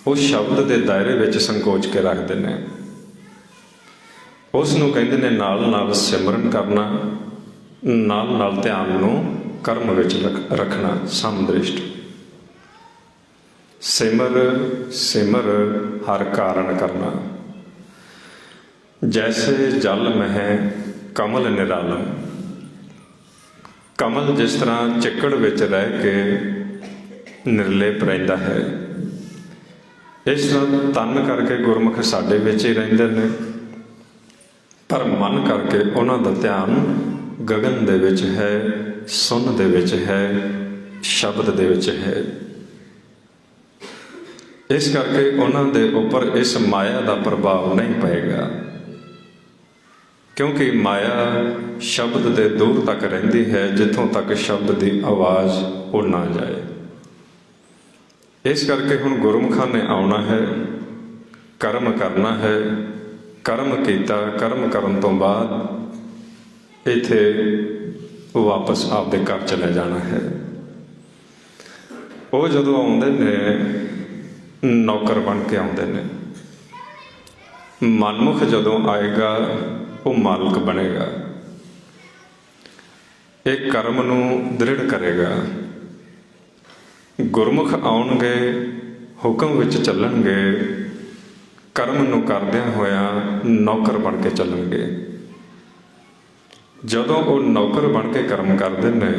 ਉਹ ਸ਼ਬਦ ਦੇ ਦਾਇਰੇ ਵਿੱਚ ਸੰਕੋਚ ਕੇ ਰੱਖਦੇ ਨੇ। ਉਸ ਨੂੰ ਕਹਿੰਦੇ ਨੇ ਨਾਲ ਨਾਲ ਸਿਮਰਨ ਕਰਨਾ, ਨਾਲ ਨਾਲ ਧਿਆਨ ਨੂੰ ਕਰਮ ਵਿੱਚ ਰੱਖਣਾ। ਸਮਦ੍ਰਿਸ਼ਟ ਸਿਮਰ ਸਿਮਰ ਹਰ ਕਾਰਨ ਕਰਨਾ। ਜੈਸੇ ਜਲ ਮਹਿ ਕਮਲ ਨਿਰਾਲਮ। ਕਮਲ ਜਿਸ ਤਰ੍ਹਾਂ ਚਿੱਕੜ ਵਿੱਚ ਰਹਿ ਕੇ ਨਿਰਲੇਪ ਰਹਿੰਦਾ ਹੈ, ਇਸ ਤਰ੍ਹਾਂ ਤਨ ਕਰਕੇ ਗੁਰਮੁਖ ਸਾਡੇ ਵਿੱਚ ਹੀ ਰਹਿੰਦੇ ਨੇ, ਪਰ ਮਨ ਕਰਕੇ ਉਹਨਾਂ ਦਾ ਧਿਆਨ ਗਗਨ ਦੇ ਵਿੱਚ ਹੈ, ਸੁਨ ਦੇ ਵਿੱਚ ਹੈ, ਸ਼ਬਦ ਦੇ ਵਿੱਚ ਹੈ। ਇਸ ਕਰਕੇ ਉਹਨਾਂ ਦੇ ਉੱਪਰ ਇਸ ਮਾਇਆ ਦਾ ਪ੍ਰਭਾਵ ਨਹੀਂ ਪਏਗਾ, ਕਿਉਂਕਿ ਮਾਇਆ ਸ਼ਬਦ ਦੇ ਦੂਰ ਤੱਕ ਰਹਿੰਦੀ ਹੈ, ਜਿੱਥੋਂ ਤੱਕ ਸ਼ਬਦ ਦੀ ਆਵਾਜ਼ ਉੜ ਨਾ ਜਾਏ। ਇਸ ਕਰਕੇ ਹੁਣ ਗੁਰਮੁਖਾਂ ਨੇ ਆਉਣਾ ਹੈ, ਕਰਮ ਕਰਨਾ ਹੈ। ਕਰਮ ਕੀਤਾ, ਕਰਮ ਕਰਨ ਤੋਂ ਬਾਅਦ ਇੱਥੇ ਵਾਪਸ ਆਪਦੇ ਘਰ ਚਲੇ ਜਾਣਾ ਹੈ। ਉਹ ਜਦੋਂ ਆਉਂਦੇ ਨੇ ਨੌਕਰ ਬਣ ਕੇ ਆਉਂਦੇ ਨੇ। ਮਨਮੁਖ ਜਦੋਂ ਆਏਗਾ ਉਹ ਮਾਲਕ ਬਣੇਗਾ। ਇਹ ਕਰਮ ਨੂੰ ਦ੍ਰਿੜ ਕਰੇਗਾ। ਗੁਰਮੁਖ ਆਉਣਗੇ, ਹੁਕਮ ਵਿੱਚ ਚੱਲਣਗੇ, ਕਰਮ ਨੂੰ ਕਰਦਿਆਂ ਹੋਇਆਂ ਨੌਕਰ ਬਣ ਕੇ ਚੱਲਣਗੇ। ਜਦੋਂ ਉਹ ਨੌਕਰ ਬਣ ਕੇ ਕਰਮ ਕਰਦੇ ਨੇ,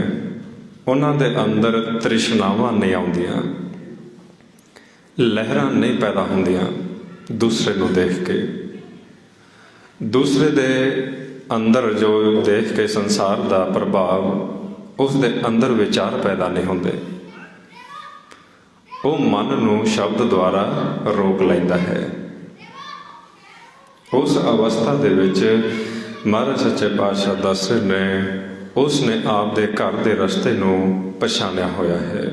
ਉਹਨਾਂ ਦੇ ਅੰਦਰ ਤ੍ਰਿਸ਼ਨਾਵਾਂ ਨਹੀਂ ਆਉਂਦੀਆਂ, ਲਹਿਰਾਂ ਨਹੀਂ ਪੈਦਾ ਹੁੰਦੀਆਂ ਦੂਸਰੇ ਨੂੰ ਦੇਖ ਕੇ। ਦੂਸਰੇ ਦੇ ਅੰਦਰ ਜੋ ਦੇਖ ਕੇ ਸੰਸਾਰ ਦਾ ਪ੍ਰਭਾਵ, ਉਸ ਦੇ ਅੰਦਰ ਵਿਚਾਰ ਪੈਦਾ ਨਹੀਂ ਹੁੰਦੇ। ਉਹ ਮਨ ਨੂੰ ਸ਼ਬਦ ਦੁਆਰਾ ਰੋਕ ਲੈਂਦਾ ਹੈ। ਉਸ ਅਵਸਥਾ ਦੇ ਵਿੱਚ ਮਹਾਰਾਜ ਸੱਚੇ ਪਾਤਸ਼ਾਹ ਦੱਸ ਰਹੇ ਨੇ, ਉਸ ਨੇ ਆਪ ਦੇ ਘਰ ਦੇ ਰਸਤੇ ਨੂੰ ਪਛਾਣਿਆ ਹੋਇਆ ਹੈ।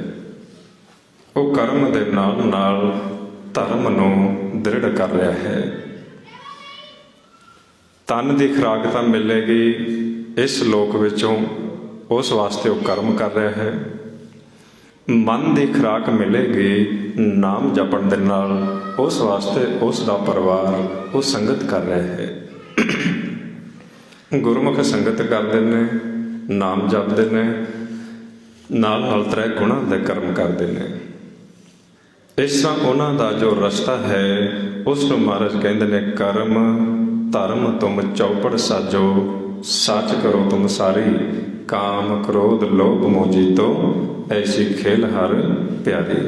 ਉਹ ਕਰਮ ਦੇ ਨਾਲ ਨਾਲ ਧਰਮ ਨੂੰ ਦ੍ਰਿੜ ਕਰ ਰਿਹਾ ਹੈ। ਤਨ ਦੀ ਖੁਰਾਕ ਤਾਂ ਮਿਲੇਗੀ ਇਸ ਲੋਕ ਵਿੱਚੋਂ, ਉਸ ਵਾਸਤੇ ਉਹ ਕਰਮ ਕਰ ਰਿਹਾ ਹੈ। ਮਨ ਦੀ ਖੁਰਾਕ ਮਿਲੇਗੀ ਨਾਮ ਜਪਣ ਦੇ ਨਾਲ, ਉਸ ਵਾਸਤੇ ਉਸ ਦਾ ਪਰਿਵਾਰ ਉਹ ਸੰਗਤ ਕਰ ਰਿਹਾ ਹੈ। ਗੁਰਮੁਖ ਸੰਗਤ ਕਰਦੇ ਨੇ, ਨਾਮ ਜਪਦੇ ਨੇ, ਨਾਲ ਨਾਲ ਤ੍ਰੈ ਗੁਣਾਂ ਦੇ ਕਰਮ ਕਰਦੇ ਨੇ। ਇਸ ਤਰ੍ਹਾਂ ਉਹਨਾਂ ਦਾ ਜੋ ਰਸਤਾ ਹੈ, ਉਸ ਨੂੰ ਮਹਾਰਾਜ ਕਹਿੰਦੇ ਨੇ ਕਰਮ ਧਰਮ ਤੁਮ ਚੌਪੜ ਸਾਜੋ, ਸੱਚ ਕਰੋ ਤੁਮ ਸਾਰੀ, ਕਾਮ ਕ੍ਰੋਧ ਲੋਭ ਮੋਹ ਜੀਤੋ, ਐਸੀ ਖੇਲ ਹਰ ਪਿਆਰੀ।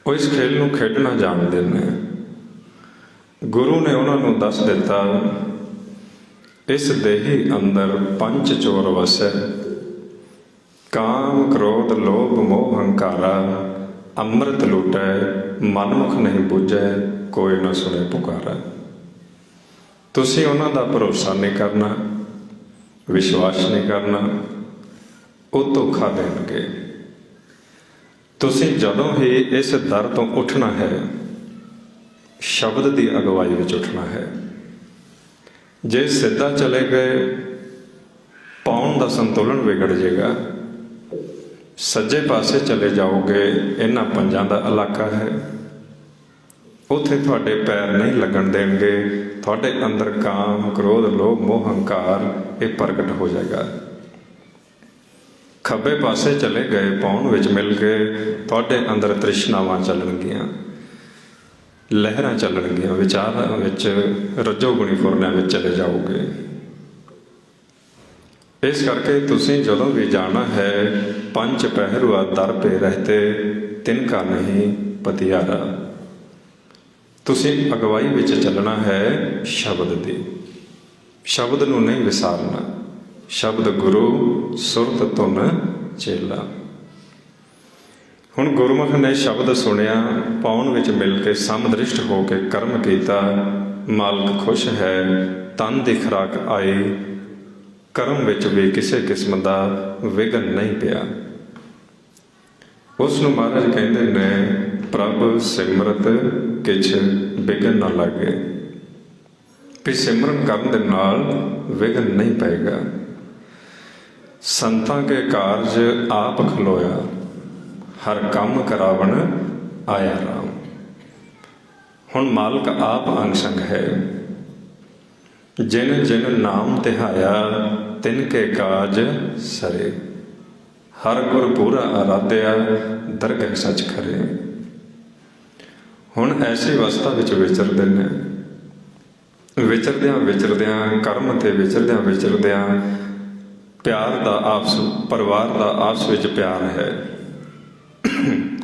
ਉਹ ਇਸ ਖੇਲ ਨੂੰ ਖੇਡਣਾ ਜਾਣਦੇ ਨੇ। ਗੁਰੂ ਨੇ ਉਹਨਾਂ ਨੂੰ ਦੱਸ ਦਿੱਤਾ इस देही अंदर पंच चोर वसै, काम क्रोध लोभ मोह हंकारा, ਅੰਮ੍ਰਿਤ ਲੁਟੈ ਮਨਮੁਖ ਨਹੀਂ ਬੁੱਝੈ, ਕੋਈ ਨਾ ਸੁਣੇ ਪੁਕਾਰਾ। ਤੁਸੀਂ ਉਹਨਾਂ ਦਾ ਭਰੋਸਾ ਨਹੀਂ ਕਰਨਾ, ਵਿਸ਼ਵਾਸ ਨਹੀਂ ਕਰਨਾ, ਉਹ ਧੋਖਾ ਦੇਣਗੇ। ਤੁਸੀਂ ਜਦੋਂ ਹੀ ਇਸ ਦਰ ਤੋਂ ਉੱਠਣਾ ਹੈ, ਸ਼ਬਦ ਦੀ ਅਗਵਾਈ ਵਿੱਚ ਉੱਠਣਾ ਹੈ। ਜੇ ਸਿੱਧਾ ਚਲੇ ਗਏ, ਪਾਉਣ ਦਾ ਸੰਤੁਲਨ ਵਿਗੜ ਜਾਏਗਾ। ਸੱਜੇ ਪਾਸੇ ਚਲੇ ਜਾਓਗੇ, ਇਹਨਾਂ ਪੰਜਾਂ ਦਾ ਇਲਾਕਾ ਹੈ, ਉੱਥੇ ਤੁਹਾਡੇ ਪੈਰ ਨਹੀਂ ਲੱਗਣ ਦੇਣਗੇ। ਤੁਹਾਡੇ ਅੰਦਰ ਕਾਮ ਕ੍ਰੋਧ ਲੋਭ ਮੋਹ ਹੰਕਾਰ ਇਹ ਪ੍ਰਗਟ ਹੋ ਜਾਏਗਾ। ਖੱਬੇ ਪਾਸੇ ਚਲੇ ਗਏ, ਪਾਉਣ ਵਿੱਚ ਮਿਲ ਗਏ, ਤੁਹਾਡੇ ਅੰਦਰ ਤ੍ਰਿਸ਼ਨਾਵਾਂ ਚੱਲਣਗੀਆਂ, ਲਹਿਰਾਂ ਚੱਲਣਗੀਆਂ, ਵਿਚਾਰਾਂ ਵਿੱਚ ਰਜੋਗੁਣੀ ਫੁਰਨਿਆਂ ਵਿੱਚ ਚਲੇ ਜਾਓਗੇ। ਇਸ ਕਰਕੇ ਤੁਸੀਂ ਜਦੋਂ ਵੀ ਜਾਣਾ ਹੈ, ਪੰਜ ਪਹਿਰੂਆ ਦਰ ਪੇ ਰਹਤੇ, ਤਿਨਕਾ ਨਹੀਂ ਪਤਿਆਰਾ। ਤੁਸੀਂ ਅਗਵਾਈ ਵਿੱਚ ਚੱਲਣਾ ਹੈ ਸ਼ਬਦ ਦੀ। ਸ਼ਬਦ ਨੂੰ ਨਹੀਂ ਵਿਸਾਰਨਾ। ਸ਼ਬਦ ਗੁਰੂ ਸੁਰਤ ਧੁਨ ਚੇਲਾ। ਹੁਣ ਗੁਰਮੁਖ ਨੇ ਸ਼ਬਦ ਸੁਣਿਆ, ਪਾਉਣ ਵਿੱਚ ਮਿਲ ਕੇ ਸਮਦ੍ਰਿਸ਼ਟ ਹੋ ਕੇ ਕਰਮ ਕੀਤਾ। ਮਾਲਕ ਖੁਸ਼ ਹੈ, ਤਨ ਦੀ ਖੁਰਾਕ ਆਈ, ਕਰਮ ਵਿੱਚ ਵੀ ਕਿਸੇ ਕਿਸਮ ਦਾ ਵਿਘਨ ਨਹੀਂ ਪਿਆ। ਉਸ ਨੂੰ ਮਹਾਰਾਜ ਕਹਿੰਦੇ ਨੇ, ਪ੍ਰਭ ਸਿਮਰਤ ਕਿਛ ਵਿਘਨ ਨਾ ਲਾਗੇ, ਵੀ ਸਿਮਰਨ ਕਰਨ ਦੇ ਨਾਲ ਵਿਘਨ ਨਹੀਂ ਪਏਗਾ। ਸੰਤਾਂ ਕੇ ਕਾਰਜ ਆਪ ਖਲੋਇਆ, ਹਰ ਕੰਮ ਕਰਾਵਣ ਆਇਆ ਰਾਮ। ਹੁਣ ਮਾਲਕ ਆਪ ਅੰਗ ਸੰਗ ਹੈ। ਜਿਨ ਜਿਨ ਨਾਮ ਤਿਹਾਇਆ, ਤਿਨ ਕੇ ਕਾਜ ਸਰੇ। ਹਰ ਗੁਰ ਪੂਰਾ ਆਰਾਧਿਆ, ਦਰਗਹਿ ਸਚ ਖਰੇ। ਹੁਣ ਐਸੀ ਅਵਸਥਾ ਵਿੱਚ ਵਿਚਰਦੇ ਨੇ। ਵਿਚਰਦਿਆਂ ਵਿਚਰਦਿਆਂ, ਕਰਮ ਤੇ ਵਿਚਰਦਿਆਂ ਵਿਚਰਦਿਆਂ, ਪਿਆਰ ਦਾ ਆਪਸ, ਪਰਿਵਾਰ ਦਾ ਆਪਸ ਵਿੱਚ ਪਿਆਰ ਹੈ,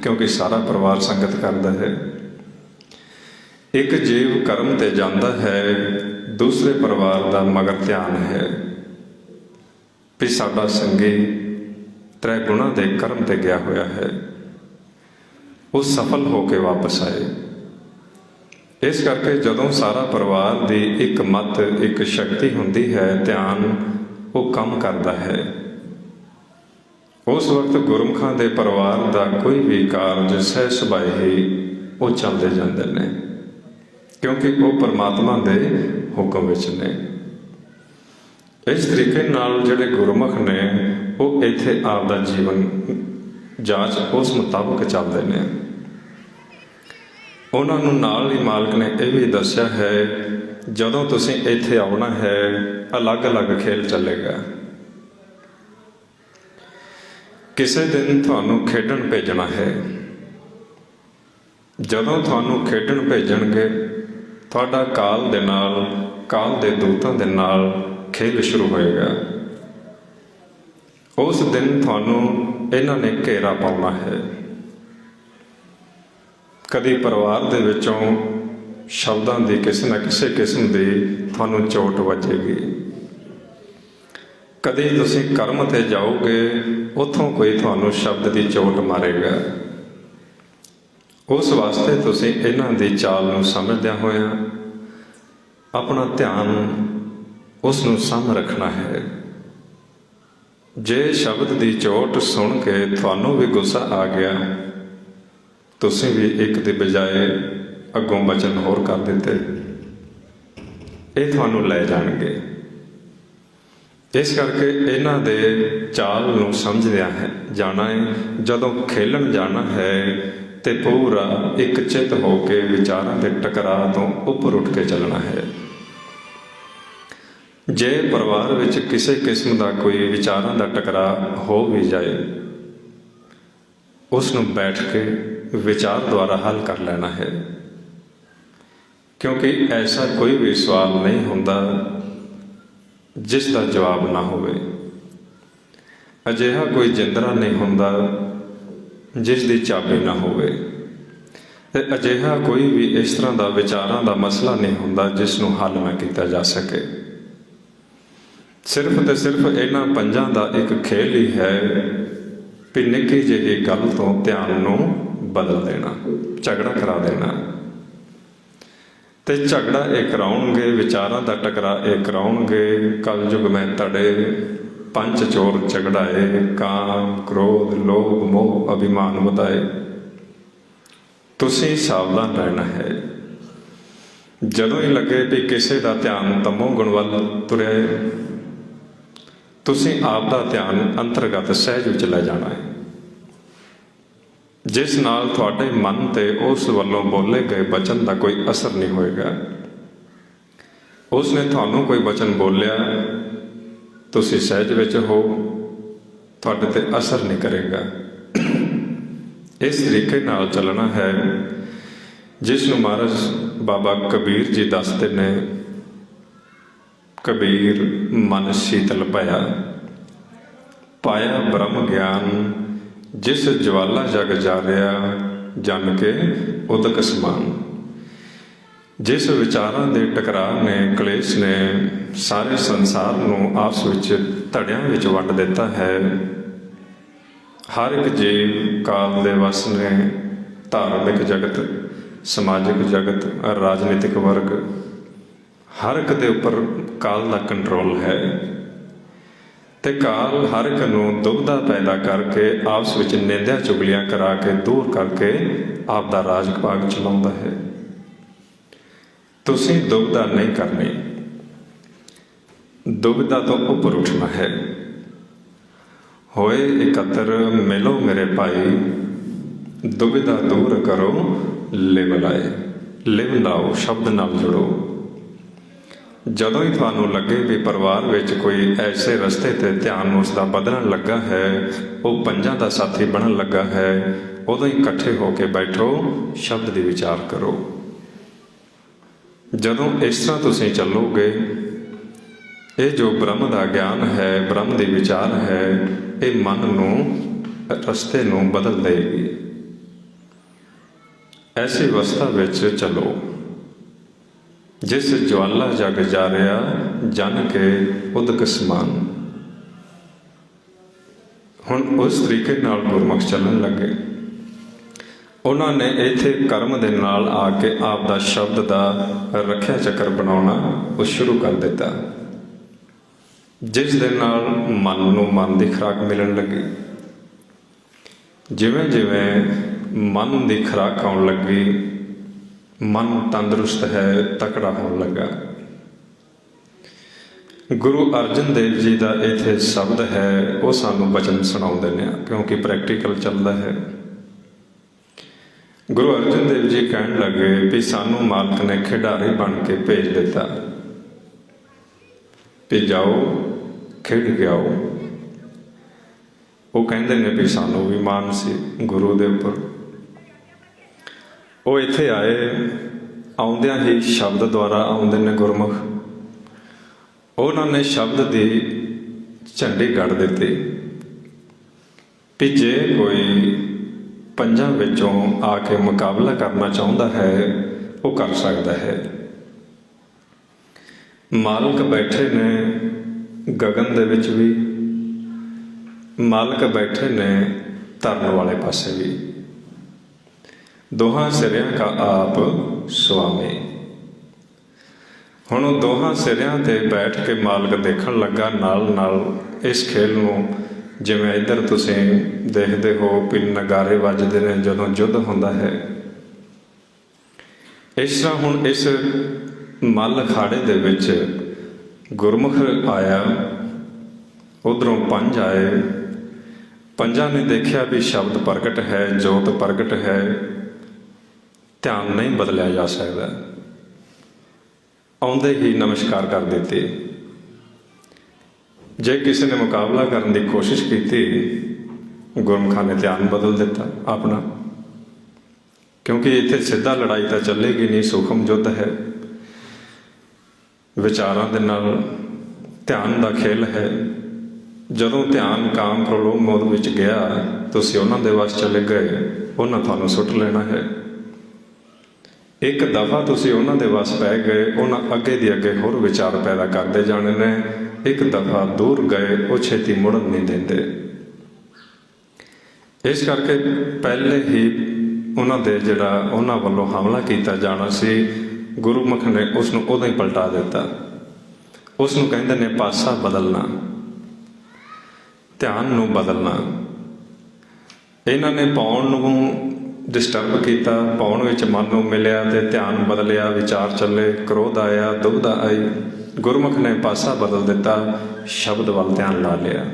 ਕਿਉਂਕਿ ਸਾਰਾ ਪਰਿਵਾਰ ਸੰਗਤ ਕਰਦਾ ਹੈ। ਇੱਕ ਜੀਵ ਕਰਮ ਤੇ ਜਾਂਦਾ ਹੈ, ਦੂਸਰੇ ਪਰਿਵਾਰ ਦਾ ਮਗਰ ਧਿਆਨ ਹੈ ਵੀ ਸਾਡਾ ਸੰਗੀ ਤ੍ਰੈ ਗੁਣਾਂ ਦੇ ਕਰਮ ਤੇ ਗਿਆ ਹੋਇਆ ਹੈ, ਉਹ ਸਫਲ ਹੋ ਕੇ ਵਾਪਸ ਆਏ। ਇਸ ਕਰਕੇ ਜਦੋਂ ਸਾਰਾ ਪਰਿਵਾਰ ਦੀ ਇੱਕ ਮੱਤ, ਇੱਕ ਸ਼ਕਤੀ ਹੁੰਦੀ ਹੈ, ਧਿਆਨ ਉਹ ਕੰਮ ਕਰਦਾ ਹੈ। ਉਸ ਵਕਤ ਗੁਰਮੁਖਾਂ ਦੇ ਪਰਿਵਾਰ ਦਾ ਕੋਈ ਵੀ ਕਾਰਜ ਸਹਿ ਸੁਭਾਏ ਹੀ ਉਹ ਚੱਲਦੇ ਜਾਂਦੇ ਨੇ, ਕਿਉਂਕਿ ਉਹ ਪਰਮਾਤਮਾ ਦੇ ਹੁਕਮ ਵਿੱਚ ਨੇ। ਇਸ ਤਰੀਕੇ ਨਾਲ ਜਿਹੜੇ ਗੁਰਮੁਖ ਨੇ, ਉਹ ਇੱਥੇ ਆਪਦਾ ਜੀਵਨ ਜਾਂਚ ਉਸ ਮੁਤਾਬਕ ਚੱਲਦੇ ਨੇ। ਉਹਨਾਂ ਨੂੰ ਨਾਲ ਹੀ ਮਾਲਕ ਨੇ ਇਹ ਵੀ ਦੱਸਿਆ ਹੈ, ਜਦੋਂ ਤੁਸੀਂ ਇੱਥੇ ਆਉਣਾ ਹੈ, ਅਲੱਗ-ਅਲੱਗ ਖੇਲ ਚੱਲੇਗਾ। ਕਿਸੇ ਦਿਨ ਤੁਹਾਨੂੰ ਖੇਡਣ ਭੇਜਣਾ ਹੈ। ਜਦੋਂ ਤੁਹਾਨੂੰ ਖੇਡਣ ਭੇਜਣਗੇ, ਤੁਹਾਡਾ ਕਾਲ ਦੇ ਨਾਲ, ਕਾਲ ਦੇ ਦੂਤਾਂ ਦੇ ਨਾਲ ਖੇਲ ਸ਼ੁਰੂ ਹੋਏਗਾ। ਉਸ ਦਿਨ ਤੁਹਾਨੂੰ ਇਹਨਾਂ ਨੇ ਘੇਰਾ ਪਾਉਣਾ ਹੈ। ਕਦੀ ਪਰਿਵਾਰ ਦੇ ਵਿੱਚੋਂ ਸ਼ਬਦਾਂ ਦੀ ਕਿਸੇ ਨਾ ਕਿਸੇ ਕਿਸਮ ਦੀ ਤੁਹਾਨੂੰ ਚੋਟ ਵੱਜੇਗੀ। ਕਦੀ ਤੁਸੀਂ ਕਰਮ ਤੇ ਜਾਓਗੇ, ਉੱਥੋਂ ਕੋਈ ਤੁਹਾਨੂੰ ਸ਼ਬਦ ਦੀ ਚੋਟ ਮਾਰੇਗਾ। ਉਸ ਵਾਸਤੇ ਤੁਸੀਂ ਇਹਨਾਂ ਦੀ ਚਾਲ ਨੂੰ ਸਮਝਦਿਆਂ ਹੋਇਆਂ ਆਪਣਾ ਧਿਆਨ ਉਸ ਨੂੰ ਸਾਂਭ ਰੱਖਣਾ ਹੈ। ਜੇ ਸ਼ਬਦ ਦੀ ਚੋਟ ਸੁਣ ਕੇ ਤੁਹਾਨੂੰ ਵੀ ਗੁੱਸਾ ਆ ਗਿਆ, ਤੁਸੀਂ ਵੀ ਇੱਕ ਦੇ ਬਜਾਏ ਅੱਗੋਂ ਬਚਨ ਹੋਰ ਕਰ ਦਿੱਤੇ, ਇਹ ਤੁਹਾਨੂੰ ਲੈ ਜਾਣਗੇ। ਇਸ ਕਰਕੇ ਇਹਨਾਂ ਦੇ ਚਾਲ ਨੂੰ ਸਮਝਦਿਆਂ ਜਾਣਾ ਹੈ। ਜਦੋਂ ਖੇਲਣ ਜਾਣਾ ਹੈ ਤੇ ਪੂਰਾ ਇੱਕ ਚਿੱਤ ਹੋ ਕੇ ਵਿਚਾਰਾਂ ਦੇ ਟਕਰਾਅ ਤੋਂ ਉੱਪਰ ਉੱਠ ਕੇ ਚੱਲਣਾ ਹੈ। ਜੇ ਪਰਿਵਾਰ ਵਿੱਚ ਕਿਸੇ ਕਿਸਮ ਦਾ ਕੋਈ ਵਿਚਾਰਾਂ ਦਾ ਟਕਰਾਅ ਹੋ ਵੀ ਜਾਏ, ਉਸ ਨੂੰ ਬੈਠ ਕੇ ਵਿਚਾਰ ਦੁਆਰਾ ਹੱਲ ਕਰ ਲੈਣਾ ਹੈ, ਕਿਉਂਕਿ ਐਸਾ ਕੋਈ ਵੀ ਸਵਾਲ ਨਹੀਂ ਹੁੰਦਾ ਜਿਸ ਦਾ ਜਵਾਬ ਨਾ ਹੋਵੇ। ਅਜਿਹਾ ਕੋਈ ਜਿੰਦਰਾ ਨਹੀਂ ਹੁੰਦਾ ਜਿਸ ਦੀ ਚਾਬੀ ਨਾ ਹੋਵੇ, ਤੇ ਅਜਿਹਾ ਕੋਈ ਵੀ ਇਸ ਤਰ੍ਹਾਂ ਦਾ ਵਿਚਾਰਾਂ ਦਾ ਮਸਲਾ ਨਹੀਂ ਹੁੰਦਾ ਜਿਸ ਨੂੰ ਹੱਲ ਨਾ ਕੀਤਾ ਜਾ ਸਕੇ। ਸਿਰਫ ਤੇ ਸਿਰਫ ਇਹਨਾਂ ਪੰਜਾਂ ਦਾ ਇੱਕ ਖੇਲ ਹੀ ਹੈ ਵੀ ਨਿੱਕੀ ਜਿਹੀ ਗੱਲ ਤੋਂ ਧਿਆਨ ਨੂੰ ਬਦਲ ਦੇਣਾ, ਝਗੜਾ ਕਰਾ ਦੇਣਾ। ਤੇ ਝਗੜਾ ਇਹ ਕਰਾਉਣਗੇ, ਵਿਚਾਰਾਂ ਦਾ ਟਕਰਾ ਇਹ ਕਰਾਉਣਗੇ। ਕਲਯੁਗ ਮੈਂ ਤੜੇ ਪੰਜ ਚੋਰ ਝਗੜਾਏ, ਕਾਮ ਕ੍ਰੋਧ ਲੋਭ ਮੋਹ ਅਭਿਮਾਨ ਵਧਾਏ। ਤੁਸੀਂ ਸਾਵਧਾਨ ਰਹਿਣਾ ਹੈ। ਜਦੋਂ ਹੀ ਲੱਗੇ ਵੀ ਕਿਸੇ ਦਾ ਧਿਆਨ ਤਮੋ ਗੁਣ ਵੱਲ ਤੁਰਿਆ ਹੈ, ਤੁਸੀਂ ਆਪ ਦਾ ਧਿਆਨ ਅੰਤਰਗਤ ਸਹਿਜ ਵਿੱਚ ਲੈ ਜਾਣਾ ਹੈ, ਜਿਸ ਨਾਲ ਤੁਹਾਡੇ ਮਨ ਤੇ ਉਸ ਵੱਲੋਂ ਬੋਲੇ ਗਏ ਬਚਨ ਦਾ ਕੋਈ ਅਸਰ ਨਹੀਂ ਹੋਏਗਾ। ਉਸਨੇ ਤੁਹਾਨੂੰ ਕੋਈ ਬਚਨ ਬੋਲਿਆ, ਤੁਸੀਂ ਸਹਿਜ ਵਿੱਚ ਹੋ, ਤੁਹਾਡੇ ਤੇ ਅਸਰ ਨਹੀਂ ਕਰੇਗਾ। ਇਸ ਤਰੀਕੇ ਨਾਲ ਚੱਲਣਾ ਹੈ ਜਿਸ ਨੂੰ ਮਹਾਰਾਜ ਬਾਬਾ ਕਬੀਰ ਜੀ ਦੱਸਦੇ ਨੇ, ਕਬੀਰ ਮਨ ਸ਼ੀਤਲ ਭਇਆ, ਪਾਇਆ ਬ੍ਰਹਮ ਗਿਆਨ, ਜਿਸ ਜਵਾਲਾ ਜਗ ਜਾਰਿਆ, ਜਨ ਕੇ ਉਦਕ ਸਮਾਨ। ਜਿਸ ਵਿਚਾਰਾਂ ਦੇ ਟਕਰਾਅ ਨੇ, ਕਲੇਸ਼ ਨੇ ਸਾਰੇ ਸੰਸਾਰ ਨੂੰ ਆਪਸ ਵਿੱਚ ਧੜਿਆਂ ਵਿੱਚ ਵੰਡ ਦਿੱਤਾ ਹੈ। ਹਰ ਇੱਕ ਜੀਵ ਕਾਲ ਦੇ ਵਸ ਨੇ। ਧਾਰਮਿਕ ਜਗਤ, ਸਮਾਜਿਕ ਜਗਤ, ਰਾਜਨੀਤਿਕ ਵਰਗ, ਹਰ ਇੱਕ ਦੇ ਉੱਪਰ ਕਾਲ ਦਾ ਕੰਟਰੋਲ ਹੈ। ਤੇ ਕਾਲ ਹਰ ਇੱਕ ਨੂੰ ਦੁਬਿਧਾ ਪੈਦਾ ਕਰਕੇ, ਆਪਸ ਵਿੱਚ ਨਿੰਦਿਆ ਚੁਗਲੀਆਂ ਕਰਾ ਕੇ, ਦੂਰ ਕਰਕੇ ਆਪ ਦਾ ਰਾਜ ਭਾਗ ਚਲਾਉਂਦਾ ਹੈ। ਤੁਸੀਂ ਦੁਬਿਧਾ ਨਹੀਂ ਕਰਨੀ, ਦੁਬਿਧਾ ਤੋਂ ਉੱਪਰ ਉੱਠਣਾ ਹੈ। ਹੋਏ ਇਕੱਤਰ ਮਿਲੋ ਮੇਰੇ ਭਾਈ, ਦੁਬਿਧਾ ਦੂਰ ਕਰੋ ਲਿਵ ਲਾਏ। ਲਿਵ ਲਾਓ ਸ਼ਬਦ ਨਾਲ ਜੁੜੋ। ਜਦੋਂ ਹੀ ਤੁਹਾਨੂੰ ਲੱਗੇ ਵੀ ਪਰਿਵਾਰ ਵਿੱਚ ਕੋਈ ਐਸੇ ਰਸਤੇ ਤੇ ਧਿਆਨ ਉਸ ਦਾ ਬਦਲਣ ਲੱਗਾ ਹੈ, ਉਹ ਪੰਜਾਂ ਦਾ ਸਾਥੀ ਬਣਨ ਲੱਗਾ ਹੈ, ਉਦੋਂ ਹੀ ਇਕੱਠੇ ਹੋ ਕੇ ਬੈਠੋ, ਸ਼ਬਦ ਦੀ ਵਿਚਾਰ ਕਰੋ। ਜਦੋਂ ਇਸ ਤਰ੍ਹਾਂ ਤੁਸੀਂ ਚੱਲੋਗੇ, ਇਹ ਜੋ ਬ੍ਰਹਮ ਦਾ ਗਿਆਨ ਹੈ, ਬ੍ਰਹਮ ਦੀ ਵਿਚਾਰ ਹੈ, ਇਹ ਮਨ ਨੂੰ, ਰਸਤੇ ਨੂੰ ਬਦਲ ਦੇਗੀ। ਐਸੀ ਅਵਸਥਾ ਵਿੱਚ ਚਲੋ ਜਿਸ ਜਵਾਲਾ ਜਗ ਜਾਰਿਆ, ਜਨ ਕੇ ਉਦਕ ਸਮਾਨ। ਹੁਣ ਉਸ ਤਰੀਕੇ ਨਾਲ ਗੁਰਮੁਖ ਚੱਲਣ ਲੱਗੇ। ਉਹਨਾਂ ਨੇ ਇੱਥੇ ਕਰਮ ਦੇ ਨਾਲ ਆ ਕੇ ਆਪ ਦਾ ਸ਼ਬਦ ਦਾ ਰੱਖਿਆ ਚੱਕਰ ਬਣਾਉਣਾ ਉਹ ਸ਼ੁਰੂ ਕਰ ਦਿੱਤਾ, ਜਿਸ ਦੇ ਨਾਲ ਮਨ ਨੂੰ ਮਨ ਦੀ ਖੁਰਾਕ ਮਿਲਣ ਲੱਗੀ। ਜਿਵੇਂ ਜਿਵੇਂ ਮਨ ਦੀ ਖੁਰਾਕ ਆਉਣ ਲੱਗੀ, ਮਨ ਤੰਦਰੁਸਤ ਹੈ, ਤਕੜਾ ਹੋਣ ਲੱਗਾ। ਗੁਰੂ ਅਰਜਨ ਦੇਵ ਜੀ ਦਾ ਇੱਥੇ ਸ਼ਬਦ ਹੈ, ਉਹ ਸਾਨੂੰ ਬਚਨ ਸੁਣਾਉਂਦੇ ਨੇ, ਕਿਉਂਕਿ ਪ੍ਰੈਕਟੀਕਲ ਚੱਲਦਾ ਹੈ। ਗੁਰੂ ਅਰਜਨ ਦੇਵ ਜੀ ਕਹਿਣ ਲੱਗੇ ਵੀ ਸਾਨੂੰ ਮਾਲਕ ਨੇ ਖਿਡਾਰੀ ਬਣ ਕੇ ਭੇਜ ਦਿੱਤਾ ਵੀ ਜਾਓ ਖੇਡ ਕੇ ਆਓ। ਉਹ ਕਹਿੰਦੇ ਨੇ ਵੀ ਸਾਨੂੰ ਵੀ ਮਾਣ ਸੀ ਗੁਰੂ ਦੇ ਉੱਪਰ। ਉਹ ਇੱਥੇ ਆਏ, ਆਉਂਦਿਆਂ ਹੀ ਸ਼ਬਦ ਦੁਆਰਾ ਆਉਂਦੇ ਨੇ ਗੁਰਮੁਖ। ਉਹਨਾਂ ਨੇ ਸ਼ਬਦ ਦੀ ਝੰਡੀ ਗੱਡ ਦਿੱਤੀ ਵੀ ਜੇ ਕੋਈ ਪੰਜਾਂ ਵਿੱਚੋਂ ਆ ਕੇ ਮੁਕਾਬਲਾ ਕਰਨਾ ਚਾਹੁੰਦਾ ਹੈ, ਉਹ ਕਰ ਸਕਦਾ ਹੈ। ਮਾਲਕ ਬੈਠੇ ਨੇ ਗਗਨ ਦੇ ਵਿੱਚ ਵੀ, ਮਾਲਕ ਬੈਠੇ ਨੇ ਧਰਨ ਵਾਲੇ ਪਾਸੇ ਵੀ। ਦੋਹਾਂ ਸਿਰਿਆਂ ਕਾ ਆਪ ਸੁਆਮੀ। ਹੁਣ ਉਹ ਦੋਹਾਂ ਸਿਰਿਆਂ ਤੇ ਬੈਠ ਕੇ ਮਾਲਕ ਦੇਖਣ ਲੱਗਾ ਨਾਲ ਨਾਲ ਇਸ ਖੇਲ ਨੂੰ। ਜਿਵੇਂ ਇੱਧਰ ਤੁਸੀਂ ਦੇਖਦੇ ਹੋ ਵੀ ਨਗਾਰੇ ਵੱਜਦੇ ਨੇ ਜਦੋਂ ਯੁੱਧ ਹੁੰਦਾ ਹੈ, ਇਸ ਤਰ੍ਹਾਂ ਹੁਣ ਇਸ ਮੱਲ ਅਖਾੜੇ ਦੇ ਵਿੱਚ ਗੁਰਮੁਖ ਆਇਆ, ਉੱਧਰੋਂ ਪੰਜ ਆਏ। ਪੰਜਾਂ ਨੇ ਦੇਖਿਆ ਵੀ ਸ਼ਬਦ ਪ੍ਰਗਟ ਹੈ, ਜੋਤ ਪ੍ਰਗਟ ਹੈ, ਧਿਆਨ ਨਹੀਂ ਬਦਲਿਆ ਜਾ ਸਕਦਾ। ਆਉਂਦੇ ਹੀ ਨਮਸਕਾਰ ਕਰ ਦਿੱਤੇ। ਜੇ ਕਿਸੇ ਨੇ ਮੁਕਾਬਲਾ ਕਰਨ ਦੀ ਕੋਸ਼ਿਸ਼ ਕੀਤੀ, ਗੁਰਮੁਖਾਂ ਨੇ ਧਿਆਨ ਬਦਲ ਦਿੱਤਾ ਆਪਣਾ, ਕਿਉਂਕਿ ਇੱਥੇ ਸਿੱਧਾ ਲੜਾਈ ਤਾਂ ਚੱਲੇਗੀ ਨਹੀਂ, ਸੂਖਮ ਯੁੱਧ ਹੈ, ਵਿਚਾਰਾਂ ਦੇ ਨਾਲ ਧਿਆਨ ਦਾ ਖੇਲ ਹੈ। ਜਦੋਂ ਧਿਆਨ ਕਾਮ ਕ੍ਰੋਧ ਮੋਹ ਵਿੱਚ ਗਿਆ, ਤੁਸੀਂ ਉਹਨਾਂ ਦੇ ਵੱਸ ਚਲੇ ਗਏ, ਉਹਨਾਂ ਤੁਹਾਨੂੰ ਸੁੱਟ ਲੈਣਾ ਹੈ। ਇੱਕ ਦਫਾ ਤੁਸੀਂ ਉਹਨਾਂ ਦੇ ਵਸ ਪੈ ਗਏ, ਉਹਨਾਂ ਅੱਗੇ ਦੀ ਅੱਗੇ ਹੋਰ ਵਿਚਾਰ ਪੈਦਾ ਕਰਦੇ ਜਾਣੇ ਨੇ। ਇੱਕ ਦਫਾ ਦੂਰ ਗਏ, ਉਹ ਛੇਤੀ ਮੁੜਨ ਨਹੀਂ ਦਿੰਦੇ। ਇਸ ਕਰਕੇ ਪਹਿਲੇ ਹੀ ਉਹਨਾਂ ਵੱਲੋਂ ਹਮਲਾ ਕੀਤਾ ਜਾਣਾ ਸੀ, ਗੁਰਮੁਖ ਨੇ ਉਸ ਨੂੰ ਉਦੋਂ ਹੀ ਪਲਟਾ ਦਿੱਤਾ। ਉਸ ਨੂੰ ਕਹਿੰਦੇ ਨੇ ਪਾਸਾ ਬਦਲਣਾ, ਧਿਆਨ ਨੂੰ ਬਦਲਣਾ। ਇਹਨਾਂ ਨੇ ਪਾਉਣ ਨੂੰ ਡਿਸਟਰਬ ਕੀਤਾ, ਪਾਉਣ ਵਿੱਚ ਮਨ ਨੂੰ ਮਿਲਿਆ ਤੇ ਧਿਆਨ ਬਦਲਿਆ, ਵਿਚਾਰ ਚੱਲੇ, ਕ੍ਰੋਧ ਆਇਆ, ਦੁਬਿਧਾ ਆਈ। ਗੁਰਮੁਖ ਨੇ ਪਾਸਾ ਬਦਲ ਦਿੱਤਾ, ਸ਼ਬਦ ਵੱਲ ਧਿਆਨ ਲਾ ਲਿਆ।